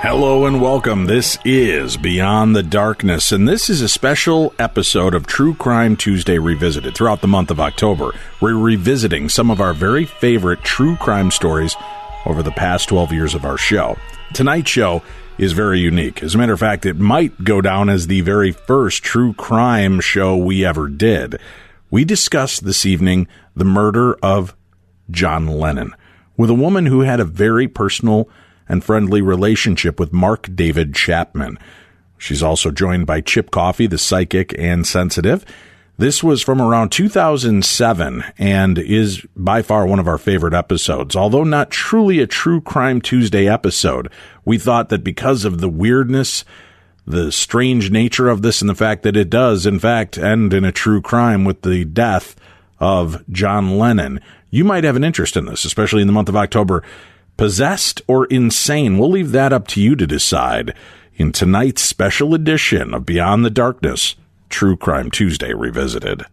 Hello and welcome. This is Beyond the Darkness, and this is a special episode of True Crime Tuesday Revisited. Throughout the month of October, we're revisiting some of our very favorite true crime stories over the past 12 years of our show. Tonight's show is very unique. As a matter of fact, it might go down as the very first true crime show we ever did. We discussed this evening the murder of John Lennon with a woman who had a very personal and friendly relationship with Mark David Chapman. She's also joined by Chip Coffey, the psychic and sensitive. This was from around 2007 and is by far one of our favorite episodes. Although not truly a True Crime Tuesday episode, we thought that because of the weirdness, the strange nature of this, and the fact that it does, in fact, end in a true crime with the death of John Lennon, you might have an interest in this, especially in the month of October. Possessed or insane? We'll leave that up to you to decide in tonight's special edition of Beyond the Darkness, True Crime Tuesday Revisited.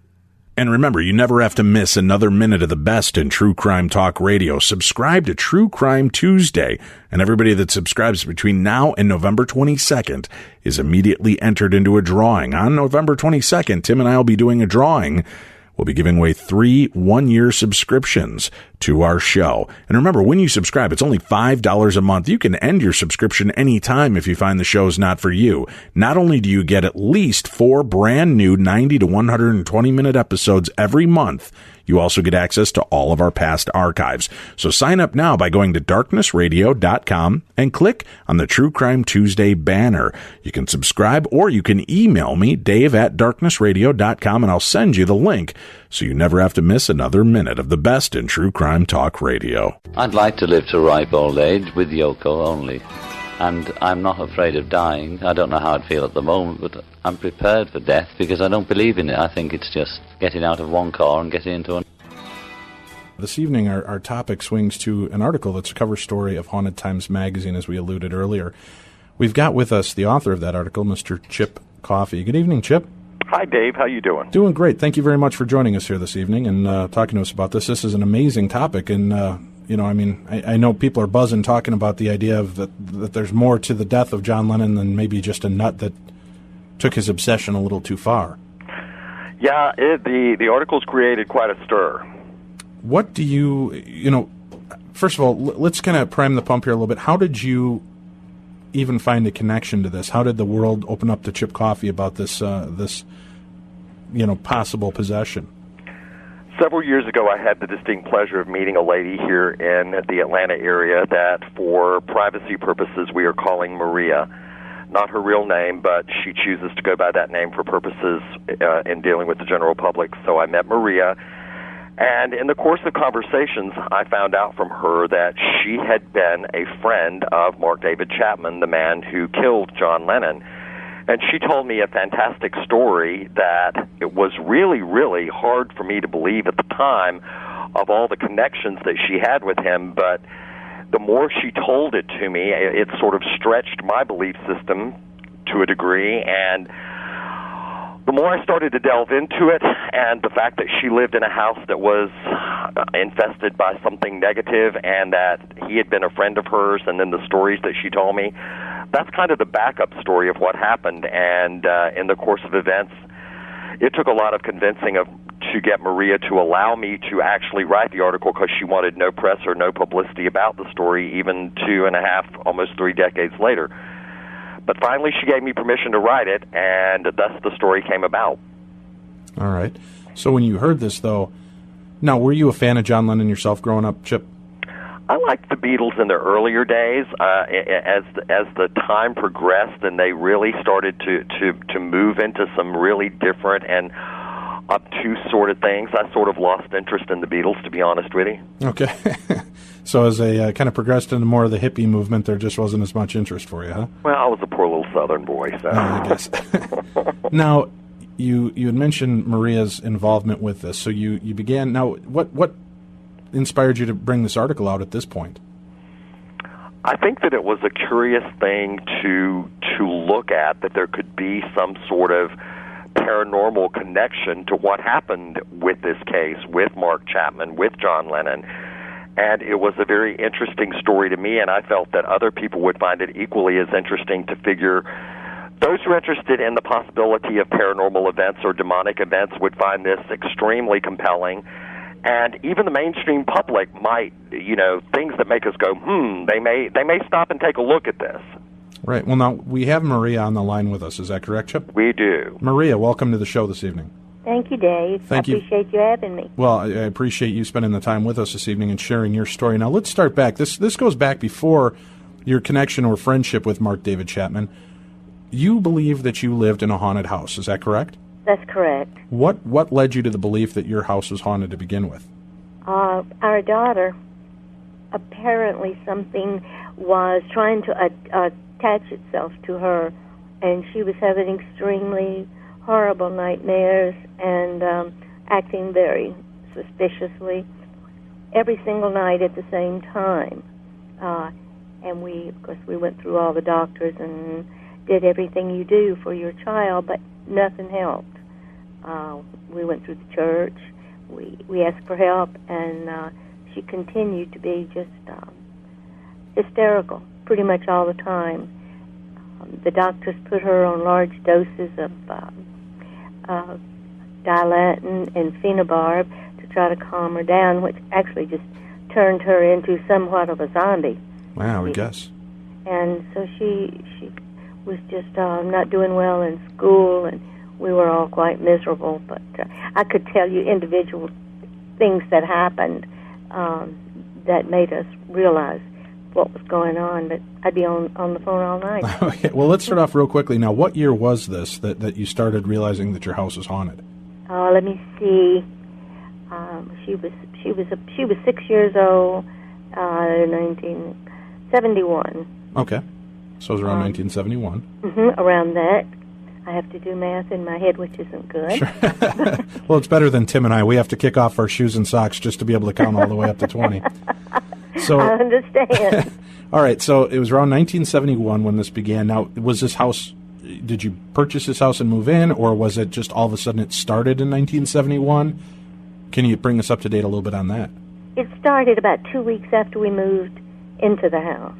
And remember, you never have to miss another minute of the best in true crime talk radio. Subscribe to True Crime Tuesday, and everybody that subscribes between now and November 22nd is immediately entered into a drawing. On November 22nd, Tim and I will be doing a drawing. We'll be giving away 3 one-year subscriptions to our show. And remember, when you subscribe, it's only $5 a month. You can end your subscription anytime if you find the show's not for you. Not only do you get at least 4 brand new 90 to 120-minute episodes every month, you also get access to all of our past archives. So sign up now by going to darknessradio.com and click on the True Crime Tuesday banner. You can subscribe or you can email me, dave@darknessradio.com, and I'll send you the link so you never have to miss another minute of the best in true crime talk radio. I'd like to live to ripe old age with Yoko only. And I'm not afraid of dying. I don't know how I'd feel at the moment, but I'm prepared for death because I don't believe in it. I think it's just getting out of one car and getting into another. This evening, our topic swings to an article that's a cover story of Haunted Times magazine, as we alluded earlier. We've got with us the author of that article, Mr. Chip Coffey. Good evening, Chip. Hi, Dave. How you doing? Doing great. Thank you very much for joining us here this evening and talking to us about this. This is an amazing topic, and I know people are buzzing talking about the idea of that there's more to the death of John Lennon than maybe just a nut that took his obsession a little too far. Yeah, the article's created quite a stir. What do you first of all, let's kind of prime the pump here a little bit. How did you even find a connection to this? How did the world open up to Chip Coffey about this possible possession? Several years ago, I had the distinct pleasure of meeting a lady here in the Atlanta area that, for privacy purposes, we are calling Maria. Not her real name, but she chooses to go by that name for purposes in dealing with the general public. So I met Maria, and in the course of conversations, I found out from her that she had been a friend of Mark David Chapman, the man who killed John Lennon. And she told me a fantastic story that it was really, really hard for me to believe at the time of all the connections that she had with him. But the more she told it to me, it sort of stretched my belief system to a degree. And the more I started to delve into it, and the fact that she lived in a house that was infested by something negative and that he had been a friend of hers, and then the stories that she told me, that's kind of the backup story of what happened. And in the course of events, it took a lot of convincing to get Maria to allow me to actually write the article, because she wanted no press or no publicity about the story, even 2.5, almost 3 decades later. But finally, she gave me permission to write it, and thus the story came about. All right. So when you heard this, though, now, were you a fan of John Lennon yourself growing up, Chip? I liked the Beatles in their earlier days. As the time progressed and they really started to move into some really different and obtuse sort of things, I sort of lost interest in the Beatles, to be honest with you. Okay. So as they kind of progressed into more of the hippie movement, there just wasn't as much interest for you, huh? Well, I was a poor little Southern boy, so. I guess. Now, you had mentioned Maria's involvement with this, so you began. Now, what inspired you to bring this article out at this point? I think that it was a curious thing to look at, that there could be some sort of paranormal connection to what happened with this case, with Mark Chapman, with John Lennon. And it was a very interesting story to me, and I felt that other people would find it equally as interesting to figure. Those who are interested in the possibility of paranormal events or demonic events would find this extremely compelling. And even the mainstream public might, things that make us go, they may stop and take a look at this. Right. Well, now, we have Maria on the line with us. Is that correct, Chip? We do. Maria, welcome to the show this evening. Thank you, Dave. I appreciate you having me. Well, I appreciate you spending the time with us this evening and sharing your story. Now, let's start back. This goes back before your connection or friendship with Mark David Chapman. You believe that you lived in a haunted house. Is that correct? That's correct. What led you to the belief that your house was haunted to begin with? Our daughter, apparently something was trying to attach itself to her, and she was having extremely horrible nightmares and acting very suspiciously every single night at the same time. And we went through all the doctors and did everything you do for your child, but nothing helped. We went through the church. We asked for help, and she continued to be just hysterical pretty much all the time. The doctors put her on large doses of Dilantin and phenobarb to try to calm her down, which actually just turned her into somewhat of a zombie. Wow, I guess. And so she was just not doing well in school, and we were all quite miserable. But I could tell you individual things that happened that made us realize what was going on, but I'd be on the phone all night. Okay, well, let's start off real quickly. Now, what year was this that you started realizing that your house was haunted? Let me see. She was 6 years old, 1971. Okay, so it was around 1971. Around that. I have to do math in my head, which isn't good. Sure. Well, it's better than Tim and I. We have to kick off our shoes and socks just to be able to count all the way up to 20. So, I understand. All right, so it was around 1971 when this began. Now, was this house, did you purchase this house and move in, or was it just all of a sudden it started in 1971? Can you bring us up to date a little bit on that? It started about 2 weeks after we moved into the house.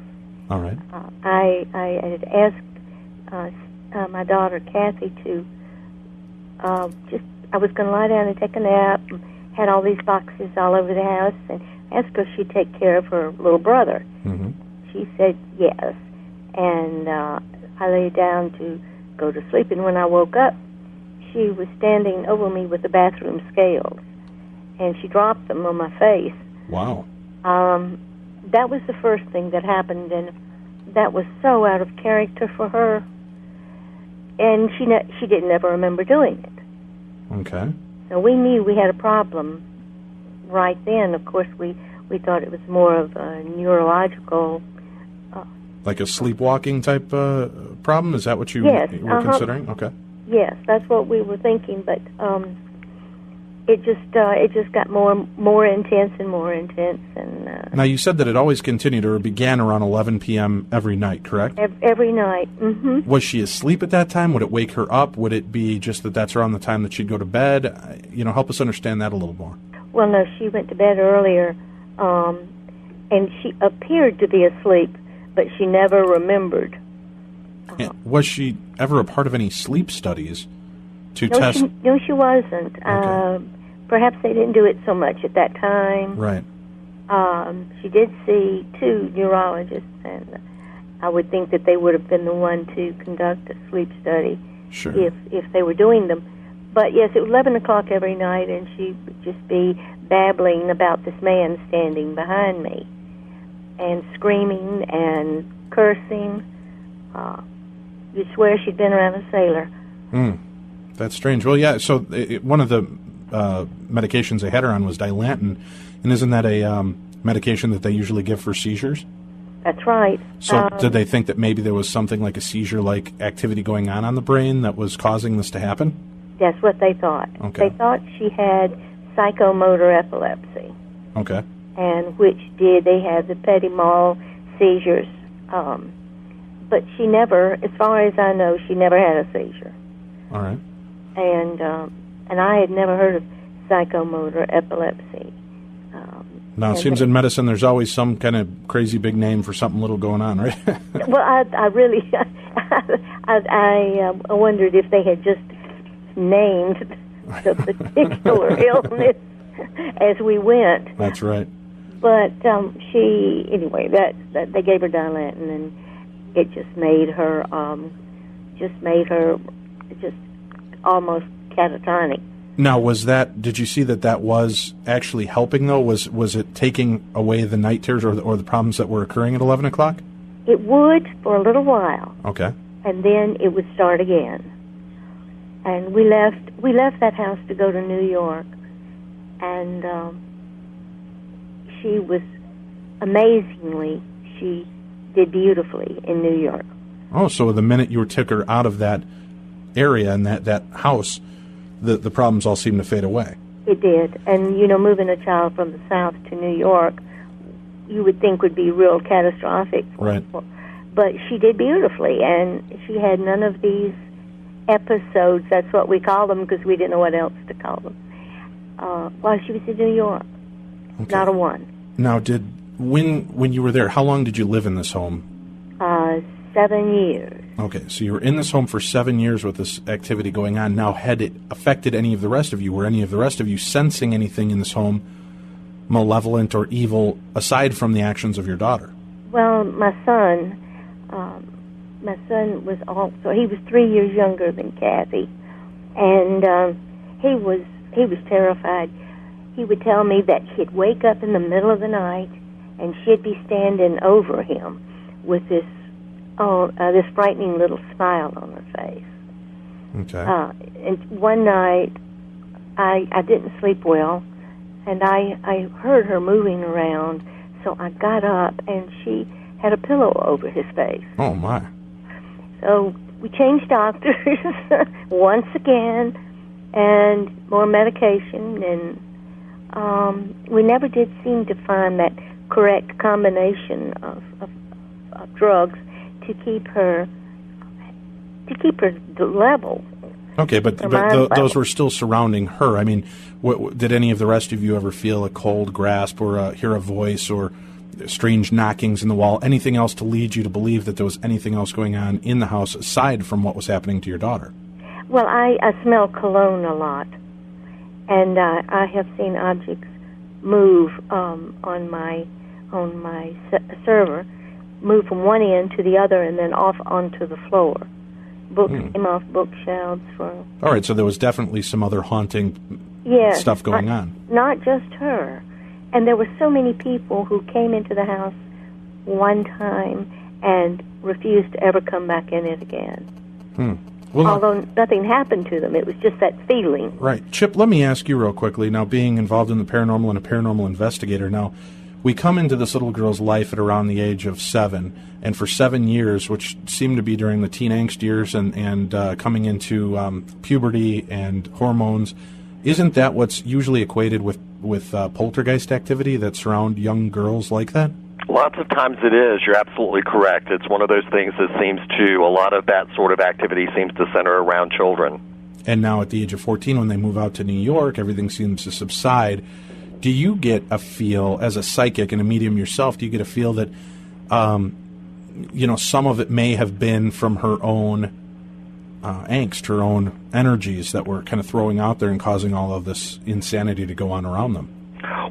All right. I had asked my daughter, Kathy, to I was going to lie down and take a nap, and had all these boxes all over the house, and asked her if she'd take care of her little brother. Mm-hmm. She said yes, and I lay down to go to sleep, and when I woke up, she was standing over me with the bathroom scales, and she dropped them on my face. Wow. That was the first thing that happened, and that was so out of character for her, and she didn't ever remember doing it. Okay. So we knew we had a problem right then. Of course, we thought it was more of a neurological... like a sleepwalking type problem? Is that what you were considering? Okay. Yes, that's what we were thinking, but it just got more intense and more intense. And now, you said that it always continued, or began around 11 p.m. every night, correct? Every night. Mm-hmm. Was she asleep at that time? Would it wake her up? Would it be just that's around the time that she'd go to bed? Help us understand that a little more. Well, no, she went to bed earlier, and she appeared to be asleep, but she never remembered. Was she ever a part of any sleep studies to test? No, she wasn't. Okay. Perhaps they didn't do it so much at that time. Right. She did see 2 neurologists, and I would think that they would have been the one to conduct a sleep study. Sure. If they were doing them. But yes, it was 11 o'clock every night, and she would just be babbling about this man standing behind me, and screaming and cursing. You'd swear she'd been around a sailor. That's strange. Well, yeah, so one of the medications they had her on was Dilantin, and isn't that a medication that they usually give for seizures? That's right. So did they think that maybe there was something like a seizure-like activity going on the brain that was causing this to happen? That's what they thought. Okay. They thought she had psychomotor epilepsy. Okay. And they had the petit mal seizures. But she never, as far as I know, she never had a seizure. All right. And I had never heard of psychomotor epilepsy. Now, it seems in medicine there's always some kind of crazy big name for something little going on, right? Well, I really, I wondered if they had just named the particular illness as we went. That's right. But anyway, that they gave her Dilantin, and it just made her just almost catatonic. Now, did you see that was actually helping, though? Was it taking away the night terrors or the problems that were occurring at 11 o'clock? It would for a little while. Okay. And then it would start again. And we left that house to go to New York, and she was, amazingly, she did beautifully in New York. Oh, so the minute you took her out of that area and that house, the problems all seemed to fade away. It did. And, moving a child from the South to New York, you would think would be real catastrophic. Right. But she did beautifully, and she had none of these episodes, that's what we call them because we didn't know what else to call them, while she was in New York. Okay. Not a one. Now, when you were there, how long did you live in this home? 7 years. Okay, so you were in this home for 7 years with this activity going on. Now, had it affected any of the rest of you? Were any of the rest of you sensing anything in this home malevolent or evil aside from the actions of your daughter? Well, my son was he was 3 years younger than Kathy, and he was terrified. He would tell me that he'd wake up in the middle of the night and she'd be standing over him with this frightening little smile on her face. Okay. And one night, I didn't sleep well, and I heard her moving around, so I got up, and she had a pillow over his face. Oh, my. So we changed doctors once again, and more medication, and we never did seem to find that correct combination of drugs to keep her level. Okay, but those were still surrounding her. I mean, did any of the rest of you ever feel a cold grasp or hear a voice or strange knockings in the wall, anything else to lead you to believe that there was anything else going on in the house aside from what was happening to your daughter? Well, I smell cologne a lot, and I have seen objects move on my server, move from one end to the other and then off onto the floor. Books came off bookshelves. All right, so there was definitely some other haunting stuff going on. Not just her. And there were so many people who came into the house one time and refused to ever come back in it again. Well, although nothing happened to them, it was just that feeling. Right. Chip, let me ask you real quickly, now being involved in the paranormal and a paranormal investigator, now we come into this little girl's life at around the age of 7, and for 7 years, which seemed to be during the teen angst years and coming into puberty and hormones, isn't that what's usually equated with poltergeist activity that surround young girls like that? Lots of times it is. You're absolutely correct. It's one of those things that seems to, a lot of that sort of activity seems to center around children. And now at the age of 14, when they move out to New York, everything seems to subside. Do you get a feel, as a psychic and a medium yourself, do you get a feel that, some of it may have been from her own angst, her own energies that were kind of throwing out there and causing all of this insanity to go on around them?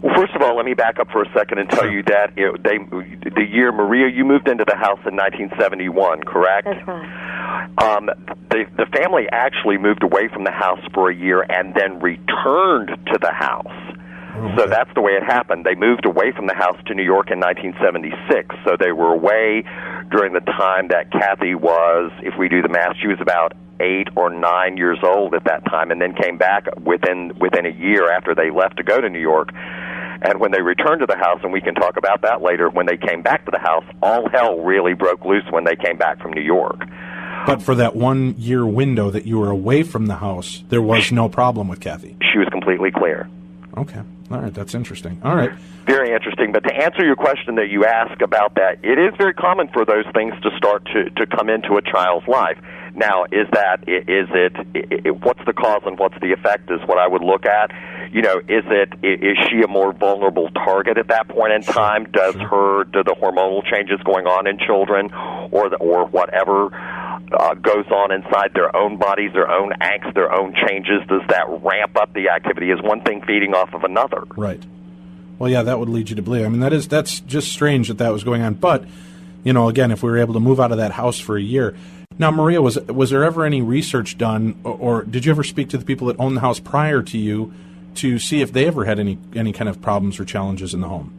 Well, first of all, let me back up for a second and tell you that the year, Maria, you moved into the house in 1971, correct? That's right. The family actually moved away from the house for a year and then returned to the house. Okay. So that's the way it happened. They moved away from the house to New York in 1976. So they were away during the time that Kathy was, if we do the math, she was about 8 or 9 years old at that time, and then came back within a year after they left to go to New York. And when they returned to the house, and we can talk about that later, when they came back to the house, all hell really broke loose when they came back from New York. But for that 1 year window that you were away from the house, there was no problem with Kathy? She was completely clear. Okay. All right. That's interesting. All right. Very interesting. But to answer your question that you ask about that, it is very common for those things to start to come into a child's life. Now, is it what's the cause and what's the effect is what I would look at. is she a more vulnerable target at that point in time? Do the hormonal changes going on in children, or whatever goes on inside their own bodies, their own angst, their own changes, does that ramp up the activity? Is one thing feeding off of another? Right. Well, yeah, that would lead you to believe. I mean, that's just strange that was going on. But, again, if we were able to move out of that house for a year. Now, Maria, was there ever any research done, or did you ever speak to the people that owned the house prior to you to see if they ever had any kind of problems or challenges in the home?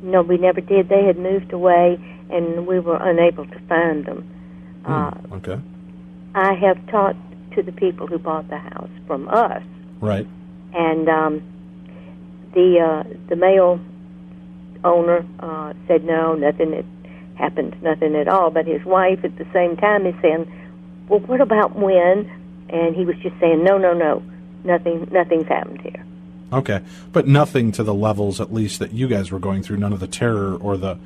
No, we never did. They had moved away, and we were unable to find them. Okay. I have talked to the people who bought the house from us. Right. And the male owner said no, nothing had happened, nothing at all. But his wife at the same time is saying, well, what about when? And he was just saying, no, nothing's happened here. Okay. But nothing to the levels, at least, that you guys were going through, none of the terror or the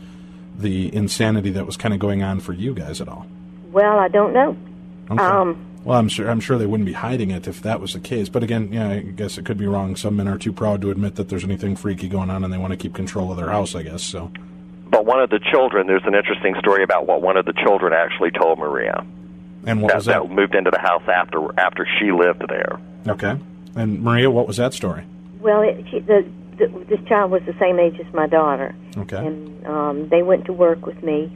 insanity that was kind of going on for you guys at all? Well, I don't know. Okay. Well, I'm sure they wouldn't be hiding it if that was the case. But again, I guess it could be wrong. Some men are too proud to admit that there's anything freaky going on, and they want to keep control of their house, I guess. So. But one of the children, there's an interesting story about what one of the children actually told Maria. And what was that? That moved into the house after she lived there. Okay. And Maria, what was that story? Well, this child was the same age as my daughter. Okay. And they went to work with me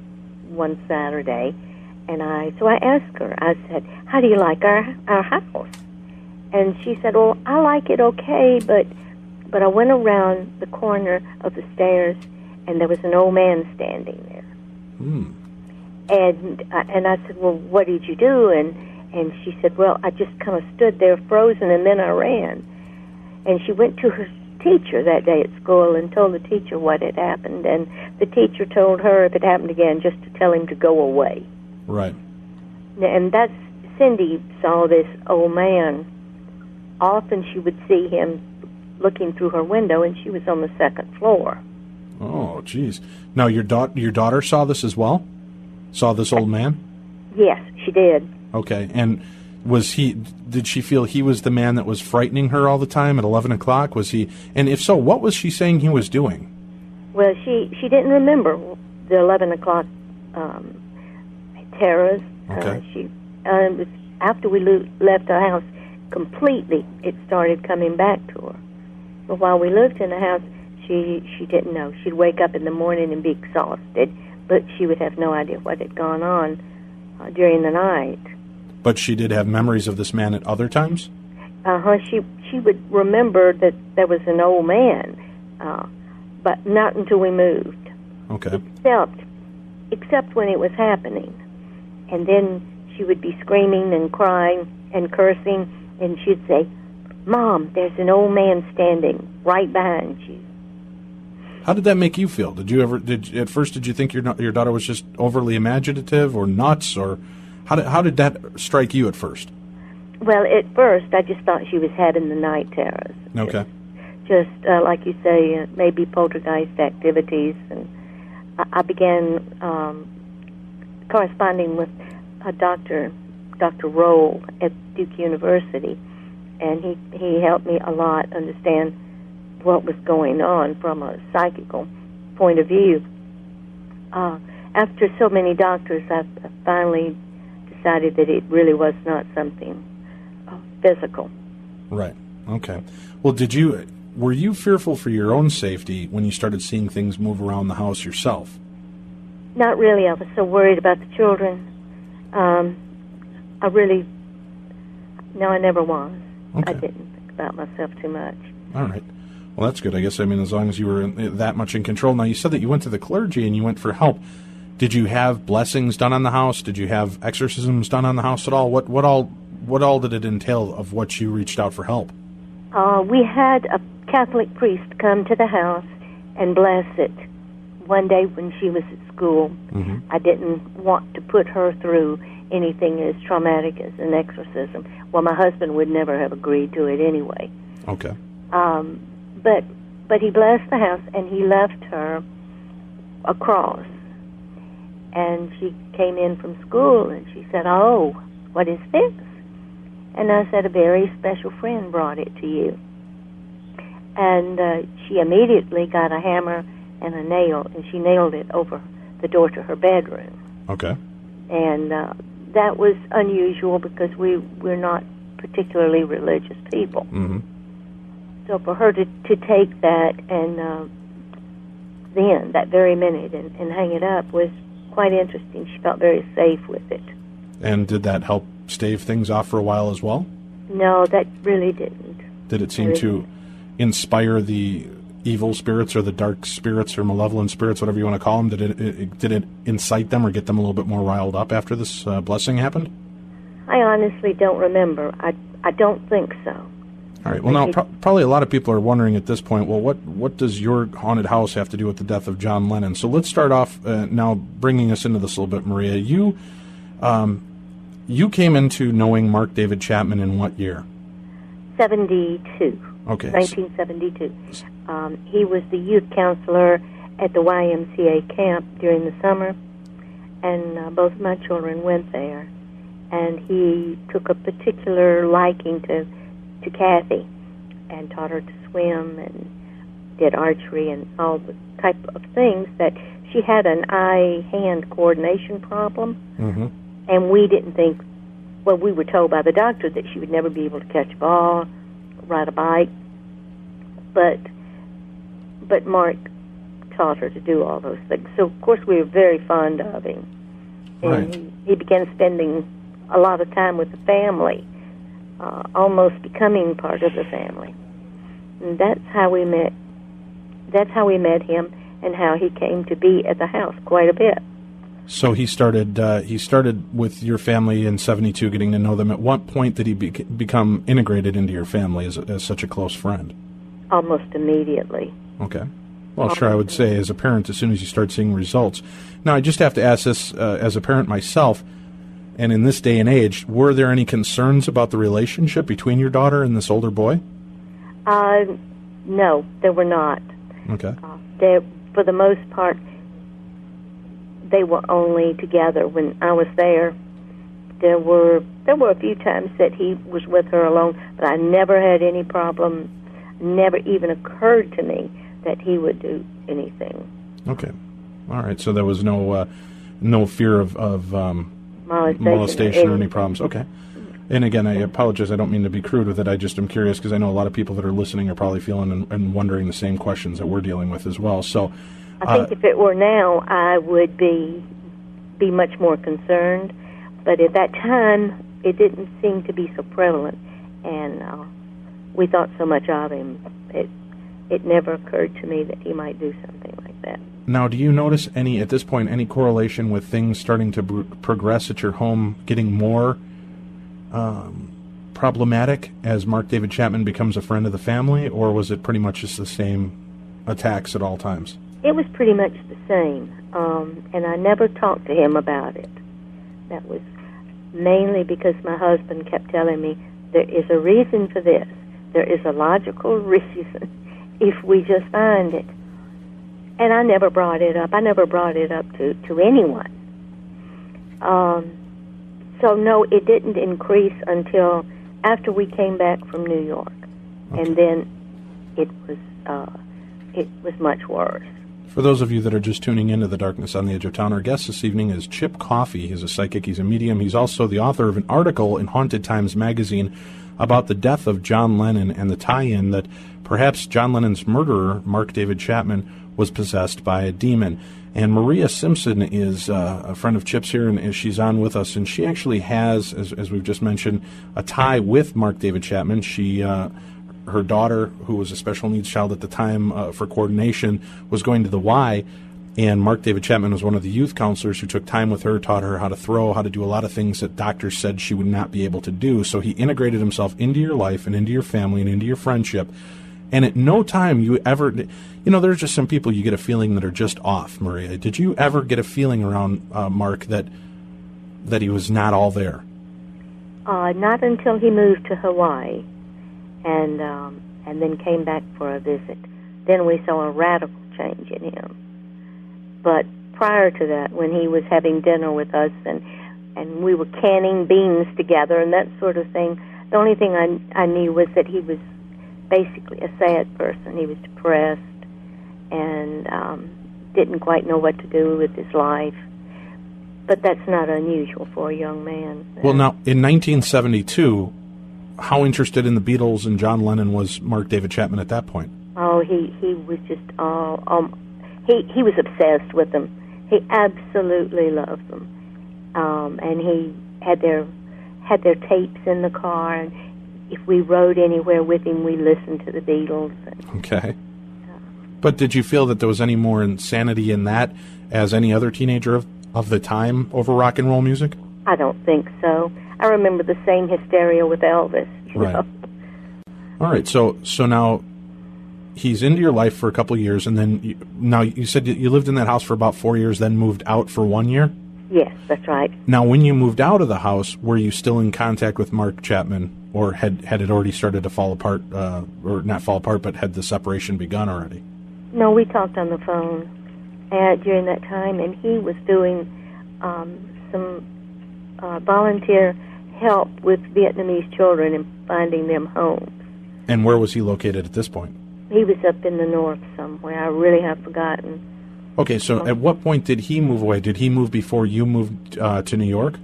one Saturday. And so I asked her, I said, how do you like our house? And she said, well, I like it okay, but I went around the corner of the stairs, and there was an old man standing there. And I said, well, what did you do? And she said, well, I just kind of stood there frozen, and then I ran. And she went to her teacher that day at school and told the teacher what had happened. And the teacher told her if it happened again, just to tell him to go away. Right. And Cindy saw this old man. Often she would see him looking through her window, and she was on the second floor. Oh, geez. Now, your daughter saw this as well? Saw this old man? Yes, she did. Okay. And did she feel he was the man that was frightening her all the time at 11 o'clock? Was he? And if so, what was she saying he was doing? Well, she didn't remember the 11 o'clock terrors. Okay. It was after we left our house completely, it started coming back to her. But while we lived in the house, she didn't know. She'd wake up in the morning and be exhausted, but she would have no idea what had gone on during the night. But she did have memories of this man at other times? She would remember that there was an old man, but not until we moved. Okay. Except when it was happening. And then she would be screaming and crying and cursing, and she'd say, Mom, there's an old man standing right behind you. How did that make you feel? At first did you think your daughter was just overly imaginative or nuts, or how did that strike you at first? Well, at first I just thought she was having the night terrors. Okay. Just like you say, maybe poltergeist activities, and I began corresponding with a Dr. Roll at Duke University, and he helped me a lot understand what was going on from a psychical point of view. After so many doctors, I finally decided that it really was not something physical. Right. Okay. Well, were you fearful for your own safety when you started seeing things move around the house yourself? Not really. I was so worried about the children. I never was. Okay. I didn't think about myself too much. All right. Well, that's good. I guess, as long as you were that much in control. Now, you said that you went to the clergy and you went for help. Did you have blessings done on the house? Did you have exorcisms done on the house at all? What all did it entail of what you reached out for help? We had a Catholic priest come to the house and bless it. One day when she was at school, I didn't want to put her through anything as traumatic as an exorcism. Well, my husband would never have agreed to it anyway. Okay. But he blessed the house, and he left her a cross. And she came in from school, and she said, "Oh, what is this?" And I said, "A very special friend brought it to you." And she immediately got a hammer and a nail, and she nailed it over the door to her bedroom. Okay. And that was unusual because we're not particularly religious people. Mm-hmm. So for her to take that and then, that very minute, and hang it up was quite interesting. She felt very safe with it. And did that help stave things off for a while as well? No, that really didn't. Did it seem to inspire the evil spirits or the dark spirits or malevolent spirits, whatever you want to call them? Did it incite them or get them a little bit more riled up after this blessing happened? I honestly don't remember. I don't think so. All right. Well, now, probably a lot of people are wondering at this point, well, what does your haunted house have to do with the death of John Lennon? So let's start off now bringing us into this a little bit, Maria. You came into knowing Mark David Chapman in what year? 72. Okay. 1972. He was the youth counselor at the YMCA camp during the summer, and both my children went there. And he took a particular liking to Kathy and taught her to swim and did archery and all the type of things that she had an eye-hand coordination problem. Mm-hmm. And we didn't think, well, we were told by the doctor that she would never be able to catch a ball, ride a bike, but Mark taught her to do all those things. So, of course, we were very fond of him. And right. he began spending a lot of time with the family, almost becoming part of the family. And that's how we met. That's how we met him, and how he came to be at the house quite a bit. So he started with your family in 72, getting to know them. At what point did he become integrated into your family as such a close friend? Almost immediately. Okay. Well, sure, I would say as a parent, as soon as you start seeing results. Now, I just have to ask this as a parent myself, and in this day and age, were there any concerns about the relationship between your daughter and this older boy? No, there were not. Okay. For the most part, they were only together. When I was there, there were a few times that he was with her alone, but I never had any problem. Never even occurred to me that he would do anything. Okay. All right. So there was no fear of molestation or any problems. Okay. And again, I apologize. I don't mean to be crude with it. I just am curious because I know a lot of people that are listening are probably feeling and wondering the same questions that we're dealing with as well. So, I think if it were now, I would be much more concerned. But at that time, it didn't seem to be so prevalent, and we thought so much of him. It never occurred to me that he might do something like that. Now, do you notice at this point, any correlation with things starting to progress at your home, getting more problematic as Mark David Chapman becomes a friend of the family, or was it pretty much just the same attacks at all times? It was pretty much the same, and I never talked to him about it. That was mainly because my husband kept telling me, there is a reason for this. There is a logical reason if we just find it. And I never brought it up. I never brought it up to anyone. So, no, it didn't increase until after we came back from New York. Okay. And then it was much worse. For those of you that are just tuning into The Darkness on the Edge of Town, our guest this evening is Chip Coffey. He's a psychic. He's a medium. He's also the author of an article in Haunted Times magazine about the death of John Lennon and the tie-in that perhaps John Lennon's murderer, Mark David Chapman, was possessed by a demon. And Maria Simpson is a friend of Chip's here, and she's on with us. And she actually has, as we've just mentioned, a tie with Mark David Chapman. Her daughter, who was a special needs child at the time for coordination, was going to the Y, and Mark David Chapman was one of the youth counselors who took time with her, taught her how to throw, how to do a lot of things that doctors said she would not be able to do. So he integrated himself into your life and into your family and into your friendship. And at no time you ever, there's just some people you get a feeling that are just off, Maria. Did you ever get a feeling around Mark that he was not all there? Not until he moved to Hawaii. And then came back for a visit. Then we saw a radical change in him. But prior to that, when he was having dinner with us and we were canning beans together and that sort of thing, the only thing I knew was that he was basically a sad person. He was depressed and didn't quite know what to do with his life. But that's not unusual for a young man. Well, now, in 1972, how interested in the Beatles and John Lennon was Mark David Chapman at that point? Oh, he was just he was obsessed with them. He absolutely loved them, and he had their tapes in the car. And if we rode anywhere with him, we listened to the Beatles. Okay. But did you feel that there was any more insanity in that as any other teenager of the time over rock and roll music? I don't think so. I remember the same hysteria with Elvis. Right. Know? All right. So now he's into your life for a couple of years, and then now you said you lived in that house for about 4 years, then moved out for 1 year? Yes, that's right. Now, when you moved out of the house, were you still in contact with Mark Chapman, or had it already started to fall apart, or not fall apart, but had the separation begun already? No, we talked on the phone during that time, and he was doing some volunteer help with Vietnamese children and finding them homes. And where was he located at this point? He was up in the north somewhere. I really have forgotten. Okay, so at what point did he move away? Did he move before you moved to New York?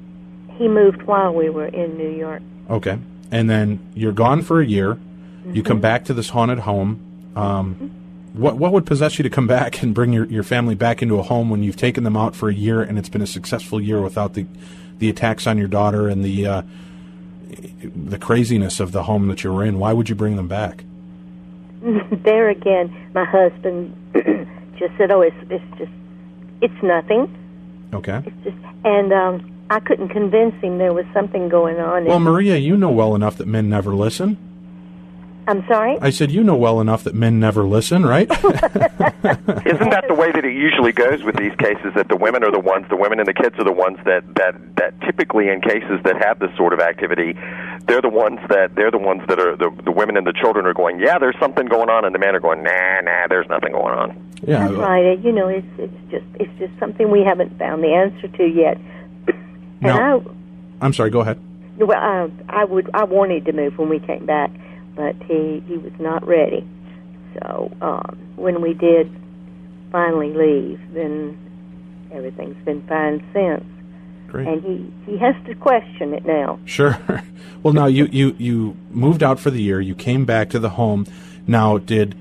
He moved while we were in New York. Okay. And then you're gone for a year. Mm-hmm. You come back to this haunted home. What would possess you to come back and bring your family back into a home when you've taken them out for a year and it's been a successful year without the attacks on your daughter and the craziness of the home that you were in? Why would you bring them back? There again, my husband just said, "Oh, it's nothing." Okay. It's just, and I couldn't convince him there was something going on. Well, Maria, you know well enough that men never listen. I'm sorry? I said you know well enough that men never listen, right? Isn't that the way that it usually goes with these cases, that the women and the kids are the ones that typically in cases that have this sort of activity, they're the ones that are the women and the children are going, yeah, there's something going on, and the men are going, nah, there's nothing going on. Yeah, that's right. You know, it's just something we haven't found the answer to yet. Now, I'm sorry. Go ahead. Well, I wanted to move when we came back, but he was not ready. So when we did finally leave, then everything's been fine since. Great. And he has to question it now. Sure. Well, now you moved out for the year. You came back to the home. Now, did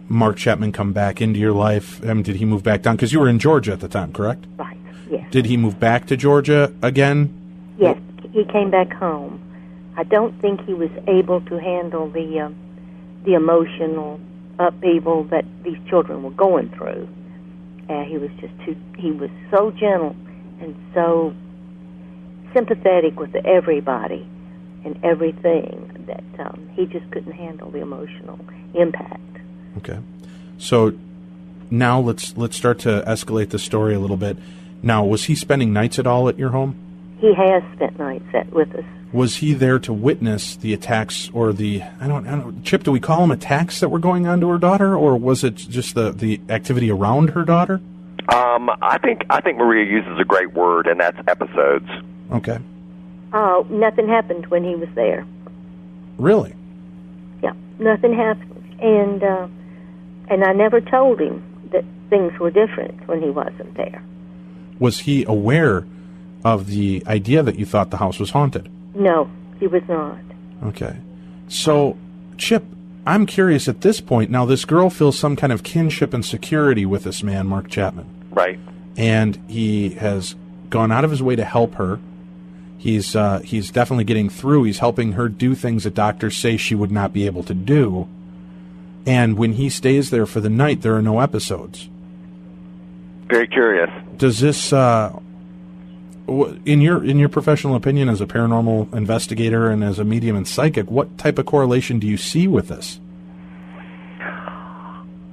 Mark Chapman come back into your life? Did he move back down? Because you were in Georgia at the time, correct? Right, yes. Did he move back to Georgia again? Yes, he came back home. I don't think he was able to handle the emotional upheaval that these children were going through. He was just he was so gentle and so sympathetic with everybody and everything that he just couldn't handle the emotional impact. Okay. So now let's start to escalate the story a little bit. Now, was he spending nights at all at your home? He has spent nights with us. Was he there to witness the attacks or I don't know, Chip, do we call them attacks that were going on to her daughter, or was it just the activity around her daughter? I think Maria uses a great word, and that's episodes. Okay. Oh, nothing happened when he was there. Really? Yeah, nothing happened, and I never told him that things were different when he wasn't there. Was he aware of the idea that you thought the house was haunted? No, he was not. Okay. So, Chip, I'm curious at this point. Now, this girl feels some kind of kinship and security with this man, Mark Chapman. Right. And he has gone out of his way to help her. He's definitely getting through. He's helping her do things that doctors say she would not be able to do. And when he stays there for the night, there are no episodes. Very curious. Does this, in your professional opinion as a paranormal investigator and as a medium and psychic, what type of correlation do you see with this?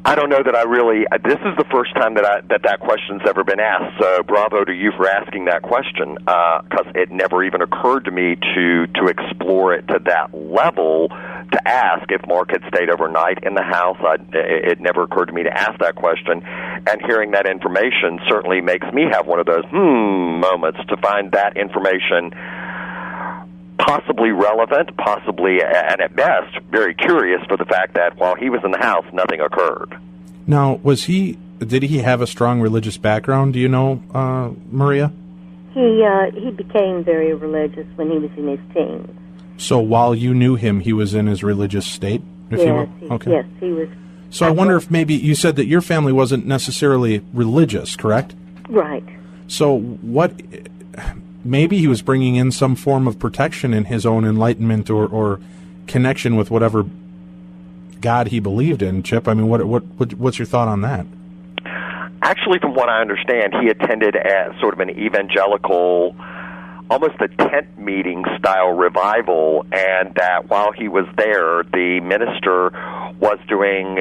I don't know that I really. This is the first time that question's ever been asked. So, bravo to you for asking that question, because it never even occurred to me to explore it to that level. To ask if Mark had stayed overnight in the house, it never occurred to me to ask that question. And hearing that information certainly makes me have one of those moments to find that information possibly relevant, possibly, and at best, very curious for the fact that while he was in the house, nothing occurred. Now, did he have a strong religious background, do you know, Maria? He became very religious when he was in his teens. So while you knew him, he was in his religious state, if you will? Okay. Yes, he was. So I wonder if maybe you said that your family wasn't necessarily religious, correct? Right. So maybe he was bringing in some form of protection in his own enlightenment or connection with whatever God he believed in, Chip. I mean, what's your thought on that? Actually, from what I understand, he attended sort of an evangelical, almost a tent meeting style revival, and that while he was there, the minister was doing,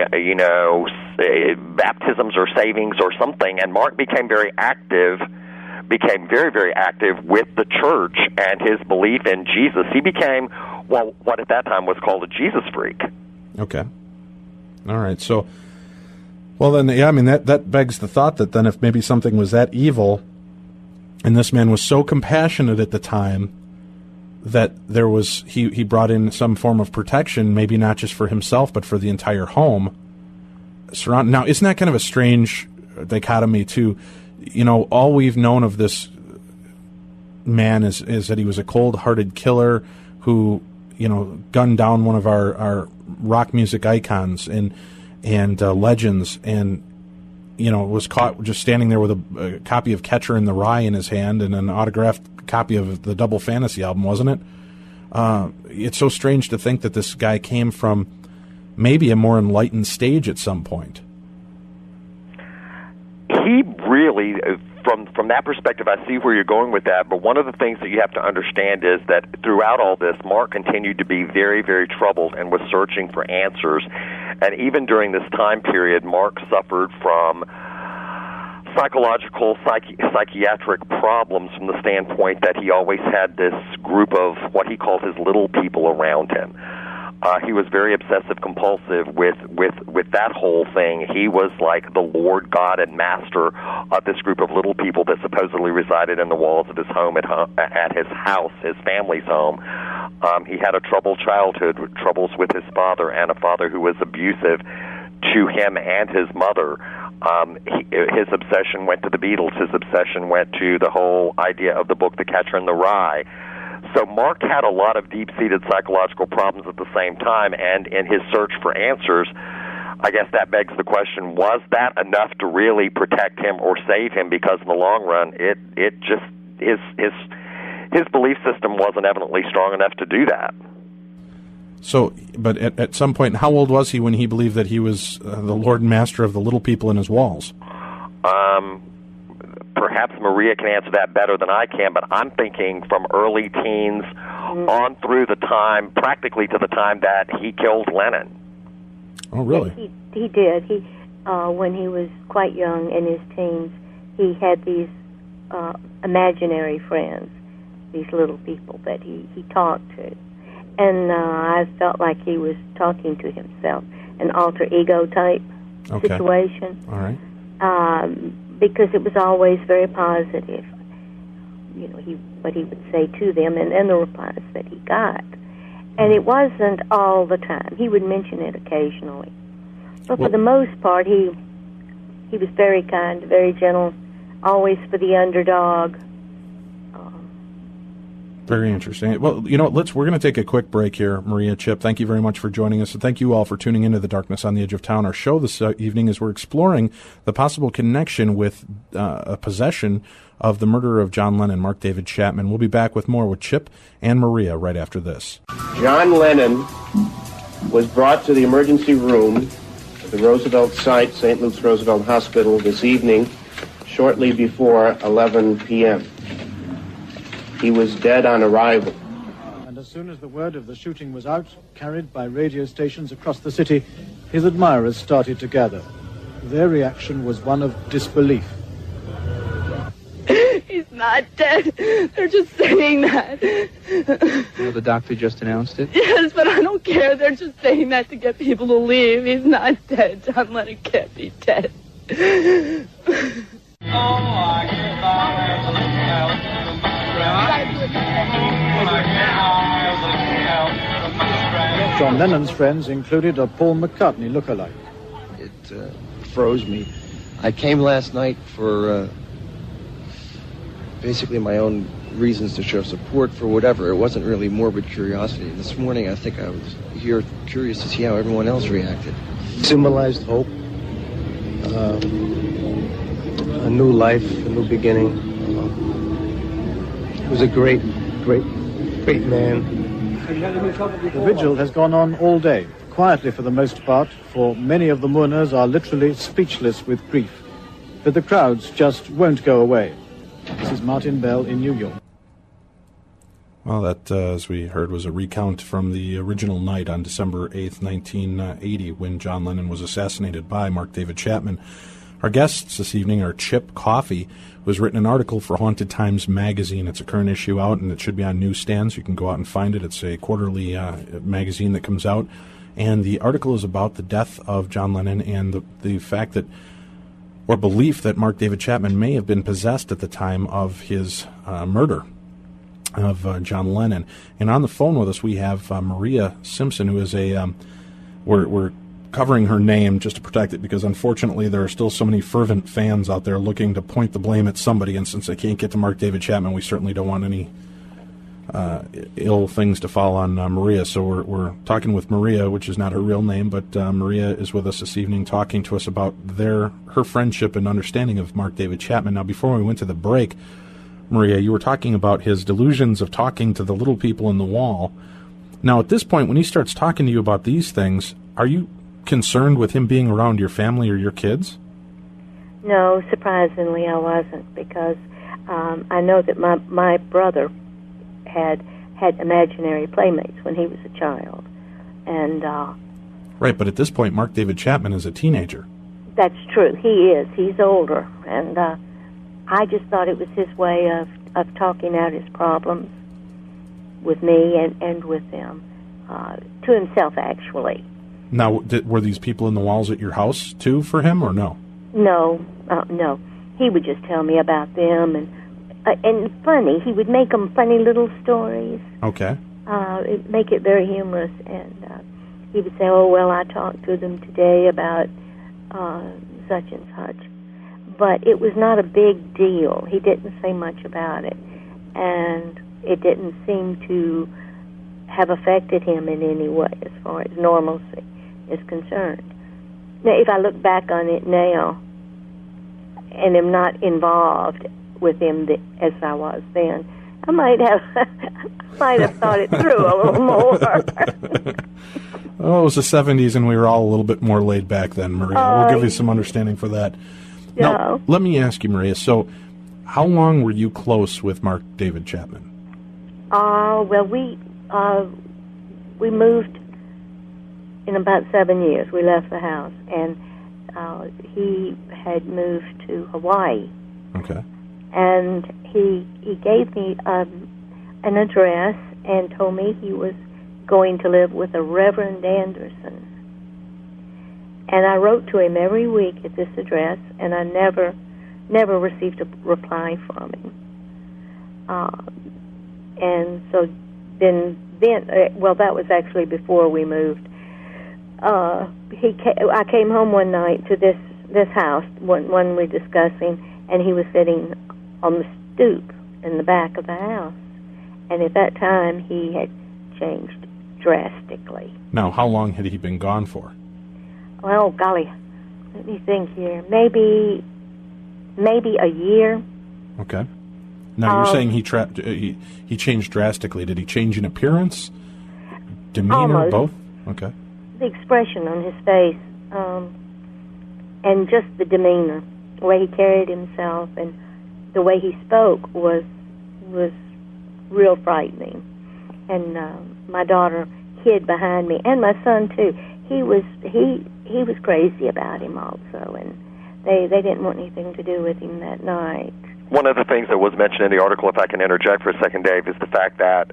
baptisms or savings or something, and Mark became very, very active with the church and his belief in Jesus. He became, what at that time was called a Jesus freak. Okay. All right. So, well then, yeah, I mean, that begs the thought that then if maybe something was that evil, and this man was so compassionate at the time that he brought in some form of protection, maybe not just for himself, but for the entire home. Now, isn't that kind of a strange dichotomy too? All we've known of this man is that he was a cold-hearted killer who, gunned down one of our rock music icons and legends, and was caught just standing there with a copy of Catcher in the Rye in his hand and an autographed copy of the Double Fantasy album, wasn't it? It's so strange to think that this guy came from maybe a more enlightened stage at some point. He really, from that perspective, I see where you're going with that, but one of the things that you have to understand is that throughout all this, Mark continued to be very, very troubled and was searching for answers. And even during this time period, Mark suffered from psychological, psychiatric problems from the standpoint that he always had this group of what he called his little people around him. He was very obsessive-compulsive with that whole thing. He was like the Lord God and Master of this group of little people that supposedly resided in the walls of his home, at his house, his family's home. He had a troubled childhood, with troubles with his father, and a father who was abusive to him and his mother. His obsession went to the Beatles. His obsession went to the whole idea of the book The Catcher in the Rye. So Mark had a lot of deep-seated psychological problems at the same time, and in his search for answers, I guess that begs the question, was that enough to really protect him or save him? Because in the long run, it just, his belief system wasn't evidently strong enough to do that. So, but at some point, how old was he when he believed that he was the Lord and Master of the little people in his walls? Perhaps Maria can answer that better than I can, but I'm thinking from early teens on through the time, practically to the time that he killed Lennon. Oh, really? He did. When he was quite young, in his teens, he had these imaginary friends, these little people that he talked to. And I felt like he was talking to himself, an alter ego type situation. All right. Because it was always very positive, what he would say to them and the replies that he got. And it wasn't all the time. He would mention it occasionally. But for the most part, he was very kind, very gentle, always for the underdog. Very interesting. Well, we're going to take a quick break here, Maria, Chip. Thank you very much for joining us, and thank you all for tuning into The Darkness on the Edge of Town. Our show this evening is we're exploring the possible connection with a possession of the murder of John Lennon, Mark David Chapman. We'll be back with more with Chip and Maria right after this. John Lennon was brought to the emergency room at the Roosevelt site, St. Luke's Roosevelt Hospital, this evening, shortly before 11 p.m. He was dead on arrival. And as soon as the word of the shooting was out, carried by radio stations across the city, his admirers started to gather. Their reaction was one of disbelief. He's not dead. They're just saying that. The doctor just announced it? Yes, but I don't care. They're just saying that to get people to leave. He's not dead. John Lennon can't be dead. John Lennon's friends included a Paul McCartney lookalike. It froze me. I came last night for basically my own reasons to show support for whatever. It wasn't really morbid curiosity. This morning, I think I was here curious to see how everyone else reacted. Symbolized hope, a new life, a new beginning. He was a great man. The vigil has gone on all day, quietly for the most part, for many of the mourners are literally speechless with grief. But the crowds just won't go away. This is Martin Bell in New York. Well, that, as we heard, was a recount from the original night on December 8th, 1980, when John Lennon was assassinated by Mark David Chapman. Our guests this evening are Chip Coffey, who has written an article for Haunted Times magazine. It's a current issue out, and it should be on newsstands. You can go out and find it. It's a quarterly magazine that comes out. And the article is about the death of John Lennon and the fact that, or belief that Mark David Chapman may have been possessed at the time of his murder of John Lennon. And on the phone with us, we have Maria Simpson, who is we're covering her name just to protect it, because unfortunately there are still so many fervent fans out there looking to point the blame at somebody, and since they can't get to Mark David Chapman, we certainly don't want any ill things to fall on Maria. So we're talking with Maria, which is not her real name, but Maria is with us this evening talking to us about her friendship and understanding of Mark David Chapman. Now, before we went to the break, Maria, you were talking about his delusions of talking to the little people in the wall. Now, at this point, when he starts talking to you about these things, are you concerned with him being around your family or your kids? No, surprisingly, I wasn't, because I know that my brother had imaginary playmates when he was a child, and right. But at this point, Mark David Chapman is a teenager. That's true. He is. He's older, and I just thought it was his way of talking out his problems with me and with them, to himself, actually. Now, were these people in the walls at your house, too, for him, or no? No. He would just tell me about them, and funny. He would make them funny little stories. Okay. Make it very humorous, and he would say, "Oh, well, I talked to them today about such and such." But it was not a big deal. He didn't say much about it, and it didn't seem to have affected him in any way as far as normalcy is concerned. Now, if I look back on it now and am not involved with him as I was then, I might have thought it through a little more. Oh, it was the 70s, and we were all a little bit more laid back then, Maria. We'll give you some understanding for that. Yeah. Now, let me ask you, Maria, so how long were you close with Mark David Chapman? Well, we moved in about 7 years. We left the house, and he had moved to Hawaii. Okay. And he gave me an address and told me he was going to live with a Reverend Anderson. And I wrote to him every week at this address, and I never received a reply from him. And so then, well, that was actually before we moved. I came home one night to this house, one we're discussing, and he was sitting on the stoop in the back of the house. And at that time, he had changed drastically. Now, how long had he been gone for? Well, golly, let me think here. Maybe a year. Okay. Now, you're saying he changed drastically. Did he change in appearance, demeanor, almost. Both? Okay. The expression on his face, and just the demeanor, the way he carried himself, and the way he spoke was real frightening. And my daughter hid behind me, and my son too. He was crazy about him also, and they didn't want anything to do with him that night. One of the things that was mentioned in the article, if I can interject for a second, Dave, is the fact that